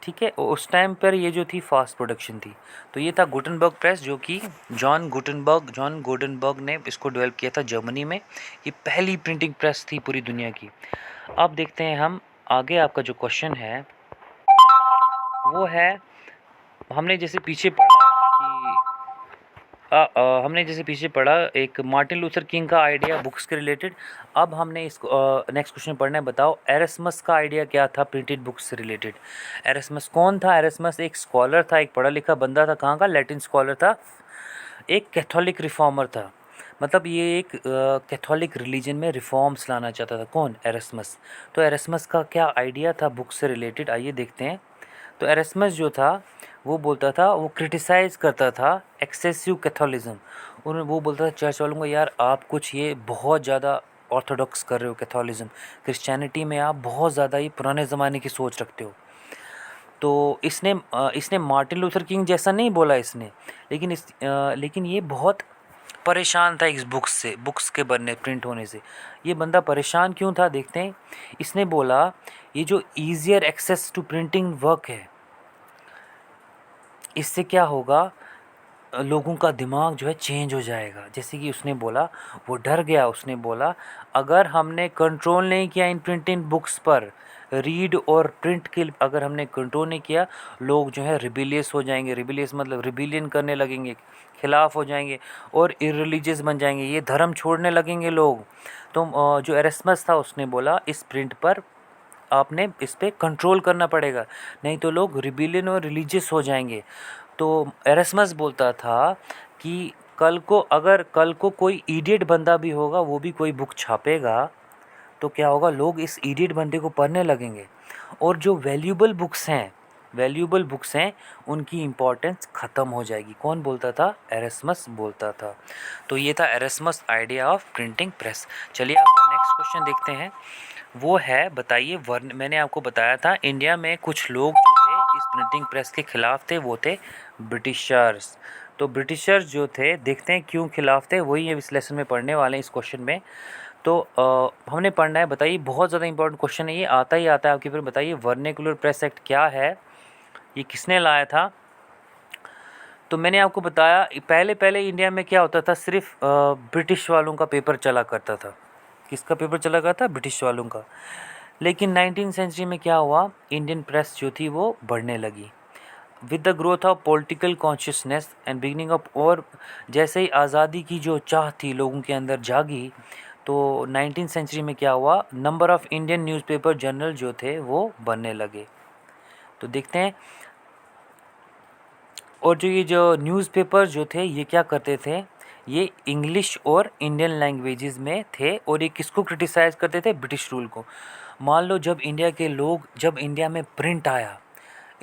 ठीक है, उस टाइम पर ये जो थी फास्ट प्रोडक्शन थी। तो ये था गुटेनबर्ग प्रेस, जो कि जॉन गुटेनबर्ग ने इसको डेवलप किया था जर्मनी में। ये पहली प्रिंटिंग प्रेस थी पूरी दुनिया की। अब देखते हैं हम आगे, आपका जो क्वेश्चन है वो है, हमने जैसे पीछे पढ़ा कि हमने जैसे पीछे पढ़ा एक मार्टिन लूथर किंग का आइडिया बुक्स के रिलेटेड। अब हमने इसको नेक्स्ट क्वेश्चन पढ़ना है। बताओ एरेस्मस का आइडिया क्या था प्रिंटेड बुक्स से रिलेटेड। एरेस्मस कौन था? एरेस्मस एक स्कॉलर था, एक पढ़ा लिखा बंदा था। कहाँ का? लैटिन स्कॉलर था, एक कैथोलिक रिफॉर्मर था। मतलब ये एक कैथोलिक रिलीजन में रिफॉर्म्स लाना चाहता था। कौन? एरेस्मस। तो एरेस्मस का क्या आइडिया था बुक्स से रिलेटेड, आइए देखते हैं। तो एरेस्मस जो था वो बोलता था, वो क्रिटिसाइज़ करता था एक्सेसिव कैथोलिज्म। उन्हें वो बोलता था चर्च वालों को, यार आप कुछ ये बहुत ज़्यादा ऑर्थोडॉक्स कर रहे हो कैथोलिज्म, क्रिश्चियनिटी में आप बहुत ज़्यादा ही पुराने ज़माने की सोच रखते हो। तो इसने मार्टिन लूथर किंग जैसा नहीं बोला इसने, लेकिन ये बहुत परेशान था इस बुक्स के बनने प्रिंट होने से। ये बंदा परेशान क्यों था देखते हैं। इसने बोला ये जो easier access to printing work है, इससे क्या होगा, लोगों का दिमाग जो है चेंज हो जाएगा। जैसे कि उसने बोला, वो डर गया। उसने बोला अगर हमने कंट्रोल नहीं किया इन प्रिंटिंग बुक्स पर, रीड और प्रिंट के अगर हमने कंट्रोल नहीं किया, लोग जो है रिबिलियस हो जाएंगे। रिबिलियस मतलब रिबिलियन करने लगेंगे, खिलाफ हो जाएंगे और इररिलीजियस बन जाएंगे, ये धर्म छोड़ने लगेंगे लोग। तो जो एरेस्मस था उसने बोला इस प्रिंट पर आपने इस पर कंट्रोल करना पड़ेगा, नहीं तो लोग रिबिलियन और रिलीजियस हो जाएंगे। तो एरेस्मस बोलता था कि कल को कोई इडियट बंदा भी होगा, वो भी कोई बुक छापेगा, तो क्या होगा, लोग इस इडियट बंदे को पढ़ने लगेंगे और जो वैल्यूबल बुक्स हैं उनकी इम्पोर्टेंस ख़त्म हो जाएगी। कौन बोलता था? एरेस्मस बोलता था। तो ये था एरेस्मस आइडिया ऑफ प्रिंटिंग प्रेस। चलिए आपका नेक्स्ट क्वेश्चन देखते हैं। वो है बताइए वर्ण, मैंने आपको बताया था इंडिया में कुछ लोग जो थे इस प्रिंटिंग प्रेस के खिलाफ थे, वो थे ब्रिटिशर्स। तो ब्रिटिशर्स जो थे, देखते हैं क्यों खिलाफ थे, वही इस लेसन में पढ़ने वाले हैं इस क्वेश्चन में। तो हमने पढ़ना है। बताइए, बहुत ज़्यादा इंपॉर्टेंट क्वेश्चन है ये, आता ही आता है आपके। फिर बताइए वर्नेकुलर प्रेस एक्ट क्या है, ये किसने लाया था। तो मैंने आपको बताया पहले पहले इंडिया में क्या होता था, सिर्फ ब्रिटिश वालों का पेपर चला करता था। किसका पेपर चला करता था? ब्रिटिश वालों का। लेकिन 19वीं सेंचुरी में क्या हुआ, इंडियन प्रेस जो थी वो बढ़ने लगी with the growth of political consciousness and beginning of. और जैसे ही आज़ादी की जो चाह थी लोगों के अंदर जागी, तो 19वीं सेंचुरी में क्या हुआ, number of Indian newspaper journal जो थे वो बनने लगे। तो देखते हैं। और जो ये जो न्यूज़पेपर जो थे ये क्या करते थे, ये इंग्लिश और इंडियन लैंग्वेजेस में थे। और ये किसको क्रिटिसाइज़ करते थे? ब्रिटिश रूल को। मान लो जब इंडिया में प्रिंट आया,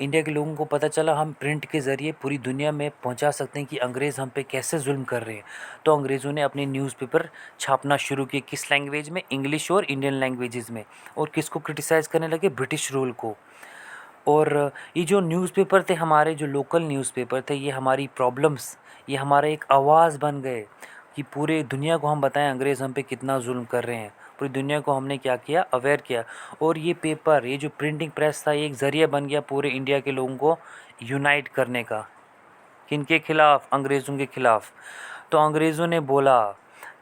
इंडिया के लोगों को पता चला हम प्रिंट के ज़रिए पूरी दुनिया में पहुंचा सकते हैं कि अंग्रेज़ हम पे कैसे जुल्म कर रहे हैं। तो अंग्रेज़ों ने अपने न्यूज़पेपर छापना शुरू किए, किस लैंग्वेज में? इंग्लिश और इंडियन लैंग्वेजेस में। और किसको क्रिटिसाइज़ करने लगे? ब्रिटिश रूल को। और ये जो न्यूज़पेपर थे, हमारे जो लोकल न्यूज़पेपर थे, ये हमारी प्रॉब्लम्स, ये हमारा एक आवाज़ बन गए कि पूरे दुनिया को हम बताएं अंग्रेज़ हम पे कितना जुल्म कर रहे हैं। पूरी दुनिया को हमने क्या किया? अवेयर किया। और ये पेपर, ये जो प्रिंटिंग प्रेस था, ये एक ज़रिया बन गया पूरे इंडिया के लोगों को यूनाइट करने का। किनके खिलाफ? अंग्रेज़ों के खिलाफ। तो अंग्रेज़ों ने बोला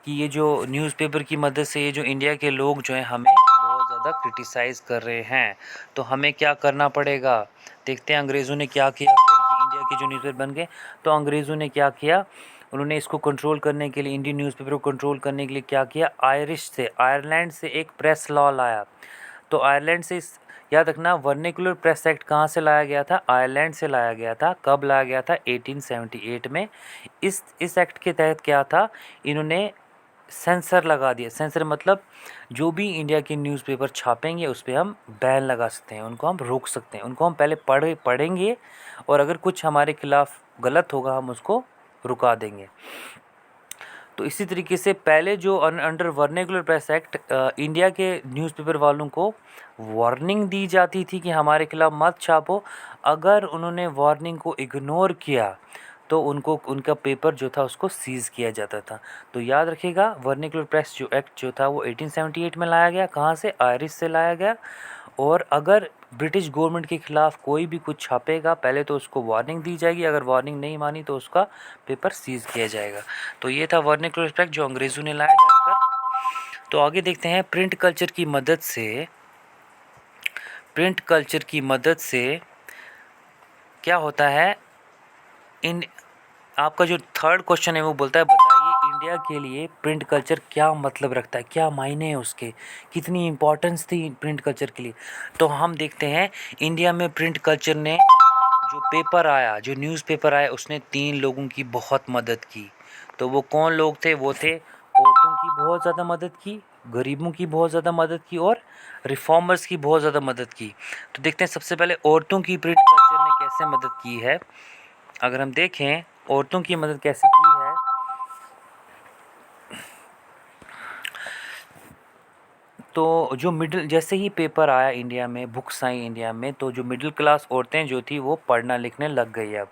कि ये जो न्यूज़पेपर की मदद से ये जो इंडिया के लोग जो हैं हमें बहुत ज़्यादा क्रिटिसाइज़ कर रहे हैं, तो हमें क्या करना पड़ेगा। देखते हैं अंग्रेज़ों ने क्या किया फिर कि इंडिया के जो न्यूज़पेपर बन गए। तो अंग्रेज़ों ने क्या किया, उन्होंने इसको कंट्रोल करने के लिए, इंडियन न्यूज़पेपर को कंट्रोल करने के लिए क्या किया, आयरलैंड से एक प्रेस लॉ लाया। तो आयरलैंड से याद रखना, वर्नेकुलर प्रेस एक्ट कहाँ से लाया गया था? आयरलैंड से लाया गया था। कब लाया गया था? 1878 में। इस एक्ट के तहत क्या था, इन्होंने सेंसर लगा दिया। सेंसर मतलब जो भी इंडिया के न्यूज़पेपर छापेंगे उस पर हम बैन लगा सकते हैं, उनको हम रोक सकते हैं, उनको हम पहले पढ़ेंगे और अगर कुछ हमारे खिलाफ गलत होगा हम उसको रुका देंगे। तो इसी तरीके से पहले जो under vernacular press act India के न्यूज़पेपर वालों को वार्निंग दी जाती थी कि हमारे खिलाफ मत छापो। अगर उन्होंने वार्निंग को इग्नोर किया तो उनका पेपर जो था उसको सीज़ किया जाता था। तो याद रखिएगा, वर्नेकुलर प्रेस जो एक्ट जो था वो 1878 में लाया गया। कहाँ से? आयरिश से लाया गया। और अगर ब्रिटिश गवर्नमेंट के ख़िलाफ़ कोई भी कुछ छापेगा, पहले तो उसको वार्निंग दी जाएगी, अगर वार्निंग नहीं मानी तो उसका पेपर सीज़ किया जाएगा। तो ये था वर्नेकुलर एक्ट जो अंग्रेज़ों ने लाया डरकर। तो आगे देखते हैं, प्रिंट कल्चर की मदद से क्या होता है, इन आपका जो थर्ड क्वेश्चन है वो बोलता है बताइए इंडिया के लिए प्रिंट कल्चर क्या मतलब रखता है, क्या मायने हैं उसके, कितनी इम्पोर्टेंस थी प्रिंट कल्चर के लिए। तो हम देखते हैं इंडिया में प्रिंट कल्चर ने, जो पेपर आया, जो न्यूज़पेपर आया, उसने 3 लोगों की बहुत मदद की। तो वो कौन लोग थे? वो थे औरतों की बहुत ज़्यादा मदद की, गरीबों की बहुत ज़्यादा मदद की और रिफॉर्मर्स की बहुत ज़्यादा मदद की। तो देखते हैं सबसे पहले औरतों की प्रिंट कल्चर ने कैसे मदद की है। अगर हम देखें औरतों की मदद कैसे की है, तो जो मिडिल, जैसे ही पेपर आया इंडिया में, बुक्स आई इंडिया में, तो जो मिडिल क्लास औरतें जो थी वो पढ़ना लिखने लग गई अब।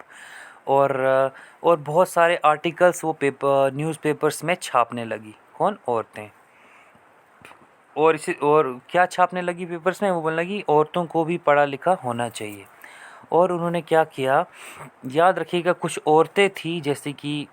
और और बहुत सारे आर्टिकल्स वो पेपर, न्यूज़पेपर्स में छापने लगी। कौन? औरतें। और इसी, और क्या छापने लगी पेपर्स में? वो बोलने लगी औरतों को भी पढ़ा लिखा होना चाहिए। और उन्होंने क्या किया, याद रखिएगा, कुछ औरतें थी जैसे कि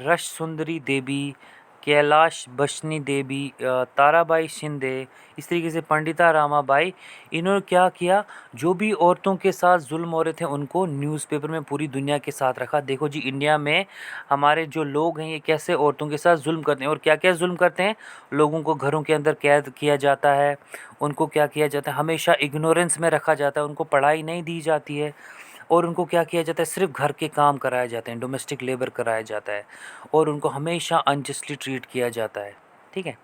रश सुंदरी देवी, कैलाश बशनी देवी, ताराबाई शिंदे, इस तरीके से पंडिता रामाबाई, इन्होंने क्या किया, जो भी औरतों के साथ जुल्म हो रहे थे उनको न्यूज़पेपर में पूरी दुनिया के साथ रखा। देखो जी, इंडिया में हमारे जो लोग हैं ये कैसे औरतों के साथ जुल्म करते हैं, और क्या क्या जुल्म करते हैं। लोगों को घरों के अंदर कैद किया जाता है, उनको क्या किया जाता है, हमेशा इग्नोरेंस में रखा जाता है, उनको पढ़ाई नहीं दी जाती है, और उनको क्या किया जाता है, सिर्फ घर के काम कराए जाते हैं, डोमेस्टिक लेबर कराया जाता है, और उनको हमेशा अनजस्टली ट्रीट किया जाता है। ठीक है।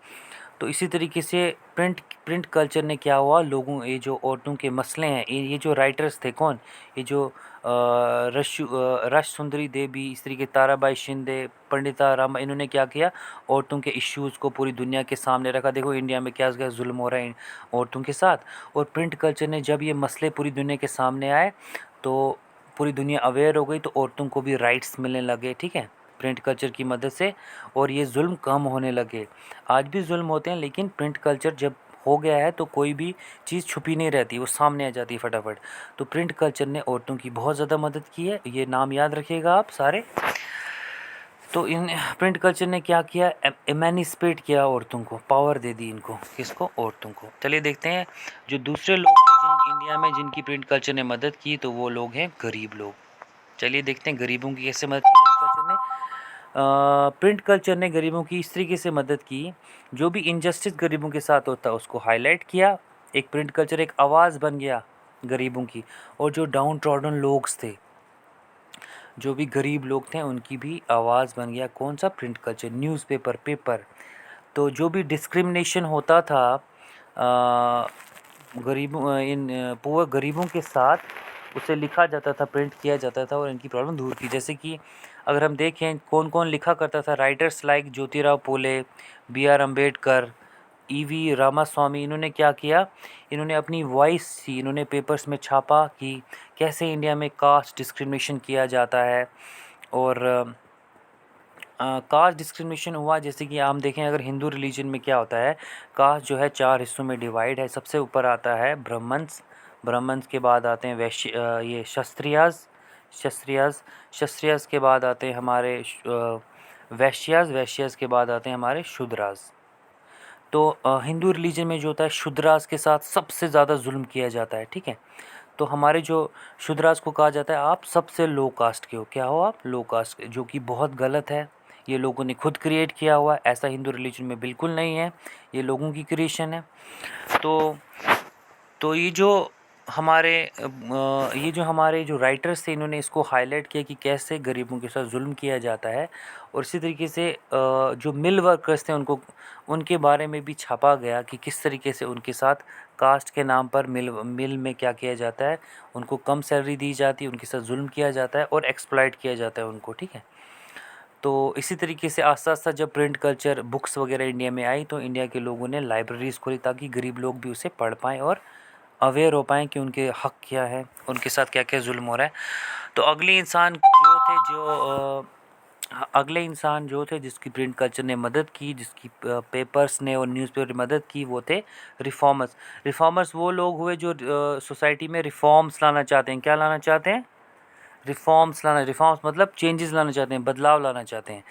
तो इसी तरीके से प्रिंट कल्चर ने क्या हुआ, लोगों, ये जो औरतों के मसले हैं, ये जो राइटर्स थे, कौन? ये जो रश सुंदरी देवी, इस तरीके ताराबाई शिंदे, पंडिता रामा, इन्होंने क्या किया, औरतों के इश्यूज़ को पूरी दुनिया के सामने रखा। देखो इंडिया में क्या क्या जुल्म हो रहा है औरतों के साथ। और प्रिंट कल्चर ने जब ये मसले पूरी दुनिया के सामने आए तो पूरी दुनिया अवेयर हो गई, तो औरतों को भी राइट्स मिलने लगे। ठीक है, प्रिंट कल्चर की मदद से, और ये जुल्म कम होने लगे। आज भी जुल्म होते हैं, लेकिन प्रिंट कल्चर जब हो गया है तो कोई भी चीज़ छुपी नहीं रहती, वो सामने आ जाती है फटाफट। तो प्रिंट कल्चर ने औरतों की बहुत ज़्यादा मदद की है, ये नाम याद रखिएगा आप सारे। तो इन प्रिंट कल्चर ने क्या किया, एमेनिस्पेट किया औरतों को, पावर दे दी इनको। किसको? औरतों को। चलिए देखते हैं जो दूसरे लोग थे जिन इंडिया में जिनकी प्रिंट कल्चर ने मदद की, तो वो लोग हैं गरीब लोग। चलिए देखते हैं गरीबों की कैसे मदद की प्रिंट कल्चर ने। प्रिंट कल्चर ने गरीबों की इस तरीके से मदद की, जो भी इनजस्टिस गरीबों के साथ होता है उसको हाईलाइट किया। एक प्रिंट कल्चर एक आवाज़ बन गया गरीबों की, और जो डाउन ट्रॉडन लोग थे, जो भी गरीब लोग थे, उनकी भी आवाज़ बन गया। कौन सा? Print culture, newspaper, paper. तो जो भी डिस्क्रिमिनेशन होता था गरीबों, इन पुअर गरीबों के साथ, उसे लिखा जाता था, प्रिंट किया जाता था, और इनकी प्रॉब्लम दूर की। जैसे कि अगर हम देखें कौन कौन लिखा करता था, writers like Jyotirao Phule, B R Ambedkar, E V Ramaswamy, इन्होंने क्या किया, इन्होंने अपनी वॉइस थी, इन्होंने पेपर्स में छापा कि कैसे इंडिया में कास्ट डिस्क्रिमिनेशन किया जाता है। और कास्ट डिस्क्रिमिनेशन हुआ, जैसे कि हम देखें अगर हिंदू रिलीजन में क्या होता है, कास्ट जो है 4 हिस्सों में डिवाइड है। सबसे ऊपर आता है ब्राह्मण्स, ब्राह्मण्स के बाद आते हैं वैश्य, ये क्षत्रियास, क्षत्रियास, क्षत्रियास के बाद आते हैं हमारे वैश्यास, वैश्यास के बाद आते हैं हमारे शूद्रास। तो हिंदू रिलीजन में जो होता है, शूद्रास के साथ सबसे ज़्यादा जुल्म किया जाता है। ठीक है। तो हमारे जो शूद्रास को कहा जाता है आप सबसे लो कास्ट के हो। क्या हो आप? लो कास्ट के, जो कि बहुत गलत है। ये लोगों ने खुद क्रिएट किया हुआ है, ऐसा हिंदू रिलीजन में बिल्कुल नहीं है, ये लोगों की क्रिएशन है। तो ये जो हमारे ये जो हमारे जो राइटर्स थे, इन्होंने इसको हाईलाइट किया कि कैसे गरीबों के साथ जुल्म किया जाता है। और इसी तरीके से जो मिल वर्कर्स थे उनको, उनके बारे में भी छापा गया कि किस तरीके से उनके साथ कास्ट के नाम पर मिल में क्या किया जाता है, उनको कम सैलरी दी जाती है, उनके साथ जुल्म किया जाता है और एक्सप्लॉइट किया जाता है उनको। ठीक है। तो इसी तरीके से आस्ता आस्ता जब प्रिंट कल्चर, बुक्स वगैरह इंडिया में आई, तो इंडिया के लोगों ने लाइब्रेरीज़ खोली ताकि गरीब लोग भी उसे पढ़ पाएँ और अवेयर हो पाएँ कि उनके हक़ क्या है, उनके साथ क्या क्या जुल्म हो रहा है। तो अगले इंसान जो थे जिसकी प्रिंट कल्चर ने मदद की, जिसकी पेपर्स ने और न्यूज़पेपर ने मदद की, वो थे रिफॉर्मर्स। रिफॉर्मर्स वो लोग हुए जो सोसाइटी में रिफॉर्म्स लाना चाहते हैं। क्या लाना चाहते हैं? रिफॉर्म्स मतलब चेंजेस लाना चाहते हैं, बदलाव लाना चाहते हैं।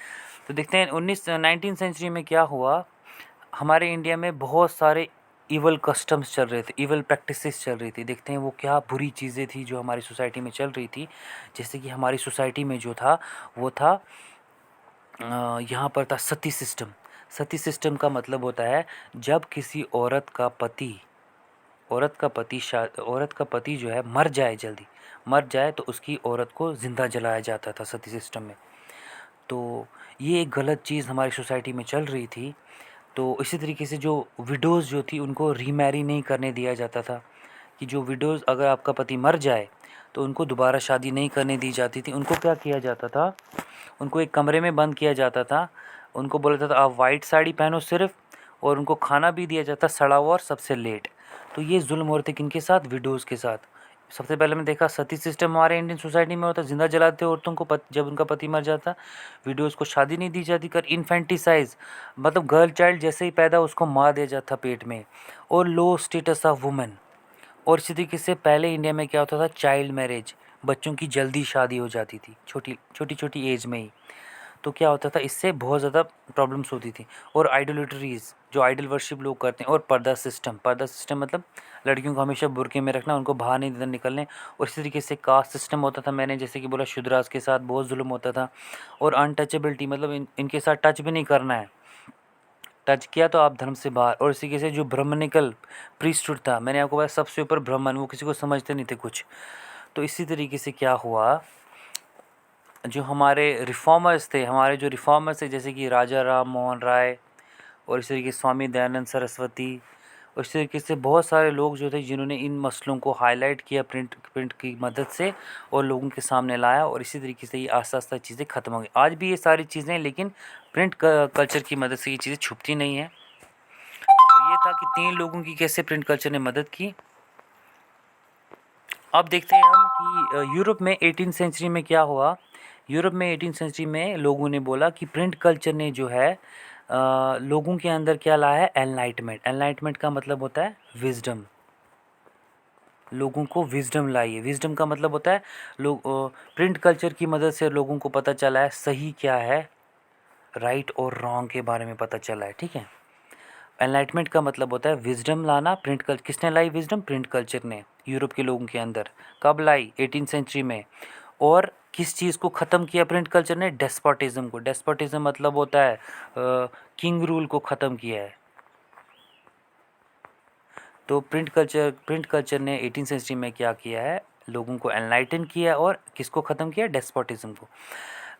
तो देखते हैं 19 सेंचुरी में क्या हुआ, हमारे इंडिया में बहुत सारे ईवल कस्टम्स चल रहे थे, ईवल प्रैक्टिसेस चल रही थी। देखते हैं वो क्या बुरी चीज़ें थी जो हमारी सोसाइटी में चल रही थी। जैसे कि हमारी सोसाइटी में जो था वो था यहाँ पर था सती सिस्टम। सती सिस्टम का मतलब होता है जब किसी औरत का पति जो है मर जाए, जल्दी मर जाए, तो उसकी औरत को ज़िंदा जलाया जाता था सती सिस्टम में। तो ये एक गलत चीज़ हमारी सोसाइटी में चल रही थी। तो इसी तरीके से जो विडोज़ जो थी उनको रीमैरी नहीं करने दिया जाता था, कि जो विडोज़ अगर आपका पति मर जाए तो उनको दोबारा शादी नहीं करने दी जाती थी। उनको क्या किया जाता था, उनको एक कमरे में बंद किया जाता था। उनको बोला जाता था आप वाइट साड़ी पहनो सिर्फ, और उनको खाना भी दिया जाता सड़ा हुआ और सबसे लेट। तो ये जुल्म हो रहे थे किनके साथ, विडोज़ के साथ। सबसे पहले मैं देखा सती सिस्टम हमारे इंडियन सोसाइटी में होता, जिंदा जलाते औरतों को जब उनका पति मर जाता। विडोज़ को शादी नहीं दी जाती, कर इन्फेंटिसाइज मतलब गर्ल चाइल्ड जैसे ही पैदा उसको मार दिया जाता पेट में, और लो स्टेटस ऑफ वुमेन। और इसी तरीके से पहले इंडिया में क्या होता था, चाइल्ड मैरिज, बच्चों की जल्दी शादी हो जाती थी छोटी छोटी छोटी एज में ही। तो क्या होता था, इससे बहुत ज़्यादा प्रॉब्लम्स होती थी। और आइडोलिटरीज, जो आइडल वर्शिप लोग करते हैं, और पर्दा सिस्टम मतलब लड़कियों को हमेशा बुर्के में रखना, उनको बाहर नहीं देना निकलने। और इसी तरीके से कास्ट सिस्टम होता था, मैंने जैसे कि बोला शुद्रास के साथ बहुत जुल्म होता था। और अनटचेबिलिटी मतलब इनके साथ टच भी नहीं करना है, टच किया तो आप धर्म से बाहर। और इसी के से जो ब्राह्मणिकल प्रीस्टहुड था, मैंने आपको बताया सबसे ऊपर ब्राह्मण, वो किसी को समझते नहीं थे कुछ। तो इसी तरीके से क्या हुआ, जो हमारे रिफॉर्मर्स थे, जैसे कि राजा राम मोहन राय, और इस तरीके से स्वामी दयानंद सरस्वती, और इस तरीके से बहुत सारे लोग जो थे जिन्होंने इन मसलों को हाईलाइट किया प्रिंट की मदद से, और लोगों के सामने लाया। और इसी तरीके से ये आस्ता आस्ता चीज़ें ख़त्म हो गई। आज भी ये सारी चीज़ें, लेकिन प्रिंट कल्चर की मदद से ये चीज़ें छुपती नहीं हैं। तो ये था कि 3 लोगों की कैसे प्रिंट कल्चर ने मदद की। अब देखते हैं हम कि यूरोप में 18 सेंचुरी में क्या हुआ। यूरोप में 18 सेंचुरी में लोगों ने बोला कि प्रिंट कल्चर ने जो है लोगों के अंदर क्या लाया है, एनलाइटमेंट। एनलाइटमेंट का मतलब होता है विजडम, लोगों को विजडम लाई है। विजडम का मतलब होता है लोग प्रिंट कल्चर की मदद से लोगों को पता चला है सही क्या है, राइट और रॉन्ग के बारे में पता चला है, ठीक है। एनलाइटमेंट का मतलब होता है विजडम लाना। प्रिंट कल्चर किसने लाई, विजडम, प्रिंट कल्चर ने यूरोप के लोगों के अंदर। कब लाई, 18 सेंचुरी में। और किस चीज़ को ख़त्म किया प्रिंट कल्चर ने, डेस्पोटिज्म को। डेस्पोटिज्म मतलब होता है किंग रूल को ख़त्म किया है। तो प्रिंट कल्चर ने 18 सेंचुरी में क्या किया है, लोगों को एनलाइटन किया, और किसको ख़त्म किया, डेस्पोटिज्म को।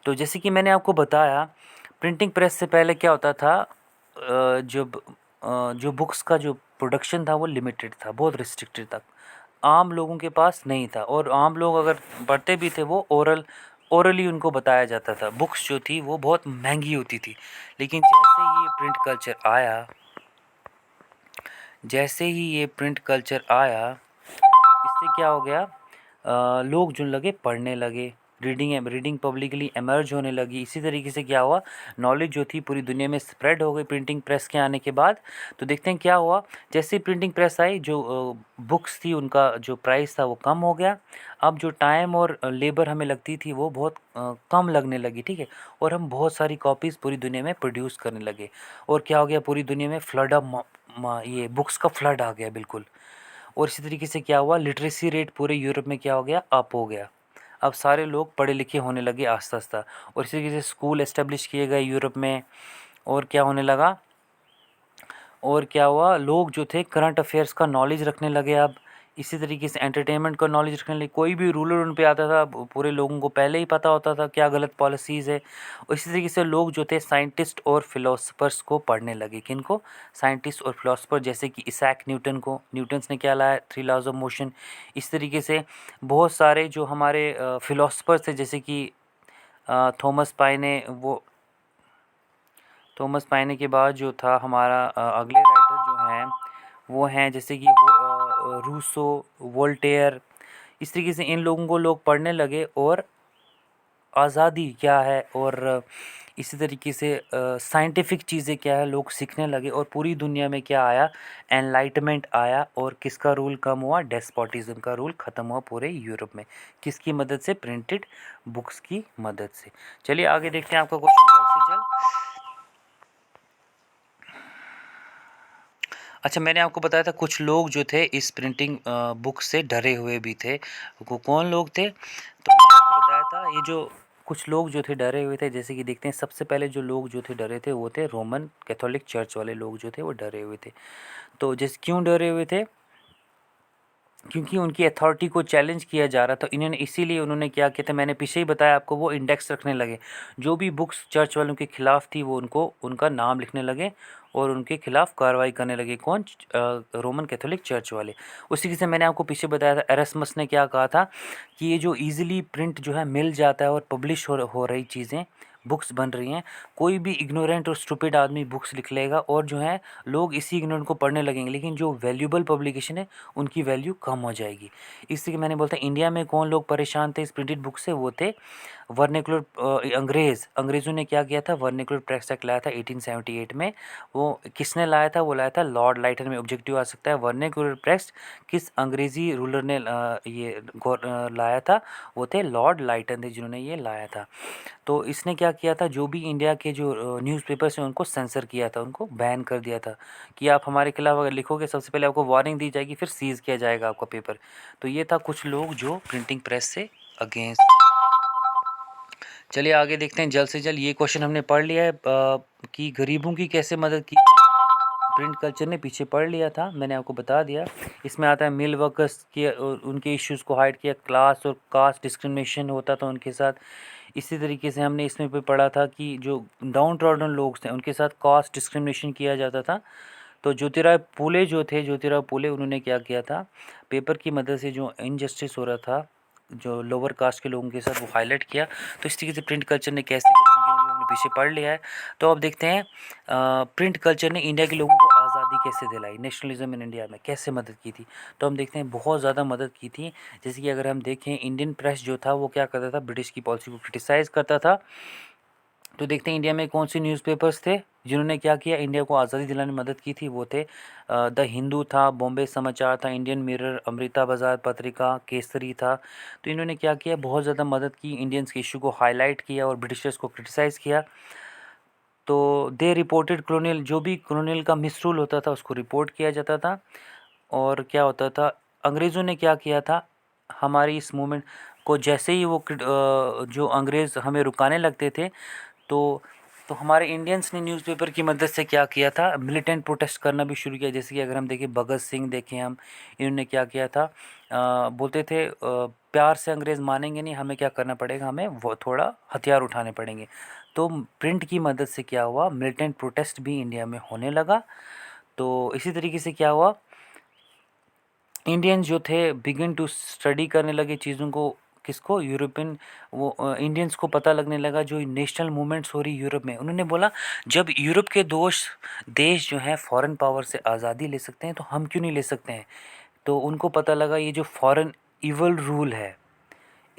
तो जैसे कि मैंने आपको बताया, प्रिंटिंग प्रेस से पहले क्या होता था, जो बुक्स का जो प्रोडक्शन था वो लिमिटेड था, बहुत रिस्ट्रिक्टेड था, आम लोगों के पास नहीं था। और आम लोग अगर पढ़ते भी थे वो ओरली उनको बताया जाता था। बुक्स जो थी वो बहुत महंगी होती थी। लेकिन जैसे ही ये प्रिंट कल्चर आया, इससे क्या हो गया, लोग जो लगे पढ़ने लगे, रीडिंग पब्लिकली एमर्ज होने लगी। इसी तरीके से क्या हुआ, नॉलेज जो थी पूरी दुनिया में स्प्रेड हो गई प्रिंटिंग प्रेस के आने के बाद। तो देखते हैं क्या हुआ, जैसे ही प्रिंटिंग प्रेस आई, जो बुक्स थी उनका जो प्राइस था वो कम हो गया। अब जो टाइम और लेबर हमें लगती थी वो बहुत कम लगने लगी, ठीक है। और हम बहुत सारी कॉपीज़ पूरी दुनिया में प्रोड्यूस करने लगे। और क्या हो गया, पूरी दुनिया में फ्लड ऑफ ये बुक्स का फ्लड आ गया बिल्कुल। और इसी तरीके से क्या हुआ, लिटरेसी रेट पूरे यूरोप में क्या हो गया, अप हो गया। अब सारे लोग पढ़े लिखे होने लगे आस्ता आस्ता। और इसी तरीके से स्कूल एस्टेब्लिश किए गए यूरोप में। और क्या होने लगा, और क्या हुआ, लोग जो थे करंट अफेयर्स का नॉलेज रखने लगे। अब इसी तरीके से एंटरटेनमेंट का नॉलेज रखने लगे। कोई भी रूलर उन पे आता था, पूरे लोगों को पहले ही पता होता था क्या गलत पॉलिसीज़ है। और इसी तरीके से लोग जो थे साइंटिस्ट और फिलोसफर्स को पढ़ने लगे। किनको, साइंटिस्ट और फिलोसफर, जैसे कि इसैक न्यूटन को। न्यूटन्स ने क्या लाया, 3 लॉज ऑफ मोशन। इस तरीके से बहुत सारे जो हमारे फिलोसफर्स थे, जैसे कि थॉमस पाइने, वो थॉमस पाइने के बाद जो था हमारा अगले राइटर जो हैं वो हैं जैसे कि वो रूसो, वोल्टेयर। इस तरीके से इन लोगों को लोग पढ़ने लगे, और आज़ादी क्या है, और इसी तरीके से साइंटिफिक चीज़ें क्या है लोग सीखने लगे। और पूरी दुनिया में क्या आया, एनलाइटमेंट आया। और किसका रूल कम हुआ, डेस्पोटिज्म का रूल ख़त्म हुआ पूरे यूरोप में। किसकी मदद से, प्रिंटेड बुक्स की मदद से। चलिए आगे देखते हैं आपका क्वेश्चन जल्द से जल्द। अच्छा, मैंने आपको बताया था कुछ लोग जो थे इस प्रिंटिंग बुक से डरे हुए भी थे। वो कौन लोग थे? तो मैंने आपको बताया था ये जो कुछ लोग जो थे डरे हुए थे, जैसे कि देखते हैं सबसे पहले जो लोग जो थे डरे थे वो थे रोमन कैथोलिक चर्च वाले लोग जो थे वो डरे हुए थे। तो जैसे क्यों डरे हुए थे? क्योंकि उनकी अथॉरिटी को चैलेंज किया जा रहा था। इन्होंने इसीलिए उन्होंने क्या किया था, मैंने पीछे ही बताया आपको, वो इंडेक्स रखने लगे। जो भी बुक्स चर्च वालों के खिलाफ थी वो उनको उनका नाम लिखने लगे और उनके खिलाफ कार्रवाई करने लगे। कौन? रोमन कैथोलिक चर्च वाले। उसी से मैंने आपको पीछे बताया था एरसमस ने क्या कहा था कि ये जो ईजिली प्रिंट जो है मिल जाता है और पब्लिश हो रही चीज़ें, बुक्स बन रही हैं, कोई भी इग्नोरेंट और स्टूपिड आदमी बुक्स लिख लेगा और जो है लोग इसी इग्नोरेंट को पढ़ने लगेंगे, लेकिन जो वैल्यूबल पब्लिकेशन है उनकी वैल्यू कम हो जाएगी। इसलिए मैंने बोलता इंडिया में कौन लोग परेशान थे इस प्रिंटेड बुक से? वो थे वर्नेकुलर अंग्रेज़ों ने क्या किया था, वर्नेकुलर प्रेस एक्ट लाया था 1878 में। वो किसने लाया था? वो लाया था लॉर्ड लाइटन में। ऑब्जेक्टिव आ सकता है वर्नेकुलर प्रेस किस अंग्रेज़ी रूलर ने लाया था? वो थे लॉर्ड लाइटन थे जिन्होंने ये लाया था। तो इसने क्या किया था, जो भी इंडिया के जो न्यूज़पेपर्स हैं उनको सेंसर किया था, उनको बैन कर दिया था कि आप हमारे खिलाफ अगर लिखोगे सबसे पहले आपको वार्निंग दी जाएगी, फिर सीज़ किया जाएगा आपका पेपर। तो ये था कुछ लोग जो प्रिंटिंग प्रेस से अगेंस्ट। चलिए आगे देखते हैं जल्द से जल्द। ये क्वेश्चन हमने पढ़ लिया है कि गरीबों की कैसे मदद की थी। प्रिंट कल्चर ने पीछे पढ़ लिया था, मैंने आपको बता दिया। इसमें आता है मिल वर्कर्स के उनके इश्यूज़ को हाइड किया, क्लास और कास्ट डिस्क्रिमिनेशन होता था उनके साथ। इसी तरीके से हमने इसमें भी पढ़ा था कि जो डाउन ट्रॉडन लोग थे उनके साथ कास्ट डिस्क्रिमिनेशन किया जाता था। तो ज्योतिराव फुले जो थे, ज्योतिराव फुले, उन्होंने क्या किया था, पेपर की मदद से जो इनजस्टिस हो रहा था जो लोअर कास्ट के लोगों के साथ वो हाईलाइट किया। तो इस तरीके से प्रिंट कल्चर ने कैसे हमने पीछे पढ़ लिया है। तो अब देखते हैं प्रिंट कल्चर ने इंडिया के लोगों को आज़ादी कैसे दिलाई, नेशनलिज्म इन इंडिया में कैसे मदद की थी। तो हम देखते हैं बहुत ज़्यादा मदद की थी। जैसे कि अगर हम देखें इंडियन प्रेस जो था वो क्या करता था, ब्रिटिश की पॉलिसी को क्रिटिसाइज़ करता था। तो देखते हैं इंडिया में कौन सी न्यूज़पेपर्स थे जिन्होंने क्या किया, इंडिया को आज़ादी दिलाने में मदद की थी। वो थे द हिंदू था, बॉम्बे समाचार था, इंडियन मिरर, अमृता बाज़ार पत्रिका, केसरी था। तो इन्होंने क्या किया, बहुत ज़्यादा मदद की, इंडियंस के इशू को हाईलाइट किया और ब्रिटिशर्स को क्रिटिसाइज़ किया। तो दे रिपोर्टेड कॉलोनियल, जो भी कॉलोनियल का मिसरूल होता था उसको रिपोर्ट किया जाता था। और क्या होता था, अंग्रेज़ों ने क्या किया था, हमारी इस मूवमेंट को जैसे ही वो जो अंग्रेज़ हमें रुकाने लगते थे तो तो हमारे इंडियंस ने न्यूज़पेपर की मदद से क्या किया था, मिलिटेंट प्रोटेस्ट करना भी शुरू किया। जैसे कि अगर हम देखें भगत सिंह देखें हम, इन्होंने क्या किया था, बोलते थे प्यार से अंग्रेज़ मानेंगे नहीं, हमें क्या करना पड़ेगा, हमें वो थोड़ा हथियार उठाने पड़ेंगे। तो प्रिंट की मदद से क्या हुआ, मिलिटेंट प्रोटेस्ट भी इंडिया में होने लगा। तो इसी तरीके से क्या हुआ, इंडियंस जो थे बिगिन टू स्टडी करने लगे चीज़ों को, किसको, यूरोपियन, वो इंडियंस को पता लगने लगा जो नेशनल मूवमेंट्स हो रही यूरोप में। उन्होंने बोला जब यूरोप के देश जो हैं फॉरेन पावर से आज़ादी ले सकते हैं तो हम क्यों नहीं ले सकते हैं। तो उनको पता लगा ये जो फॉरेन इवल रूल है,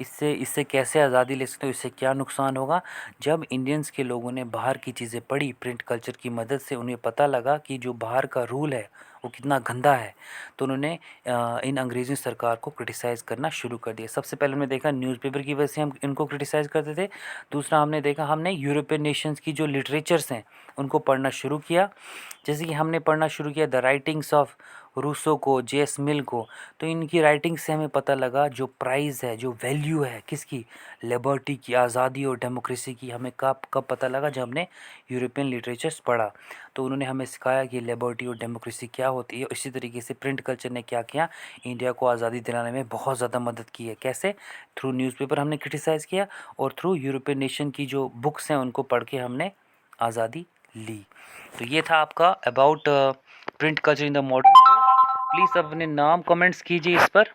इससे इससे कैसे आज़ादी ले सकते हो, इससे क्या नुकसान होगा। जब इंडियंस के लोगों ने बाहर की चीज़ें पढ़ी प्रिंट कल्चर की मदद से, उन्हें पता लगा कि जो बाहर का रूल है वो कितना गंदा है। तो उन्होंने इन अंग्रेज़ी सरकार को क्रिटिसाइज़ करना शुरू कर दिया। सबसे पहले हमने देखा न्यूज़पेपर की वजह से हम इनको क्रिटिसाइज़ करते थे। दूसरा हमने देखा, हमने यूरोपियन नेशंस की जो लिटरेचर्स हैं उनको पढ़ना शुरू किया। जैसे कि हमने पढ़ना शुरू किया द राइटिंग्स ऑफ रूसो को, जे.एस. मिल को। तो इनकी राइटिंग से हमें पता लगा जो प्राइज़ है, जो वैल्यू है किसकी, लिबर्टी की, आज़ादी और डेमोक्रेसी की, हमें कब कब पता लगा, जब हमने यूरोपियन लिटरेचर्स पढ़ा। तो उन्होंने हमें सिखाया कि लिबर्टी और डेमोक्रेसी क्या होती है। इसी तरीके से प्रिंट कल्चर ने क्या किया, इंडिया को आज़ादी दिलाने में बहुत ज़्यादा मदद की है। कैसे? थ्रू न्यूज़पेपर हमने क्रिटिसाइज़ किया और थ्रू यूरोपियन नेशन की जो बुक्स हैं उनको पढ़ के हमने आज़ादी ली। तो ये था आपका about print culture in the modern world. Please अपने नाम कमेंट्स कीजिए इस पर।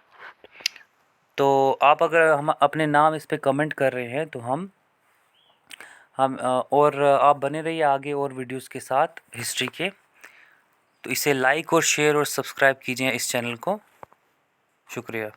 तो आप अगर हम अपने नाम इस पे कमेंट कर रहे हैं तो और आप बने रहिए आगे और वीडियोस के साथ हिस्ट्री के। तो इसे लाइक और शेयर और सब्सक्राइब कीजिए इस चैनल को। शुक्रिया।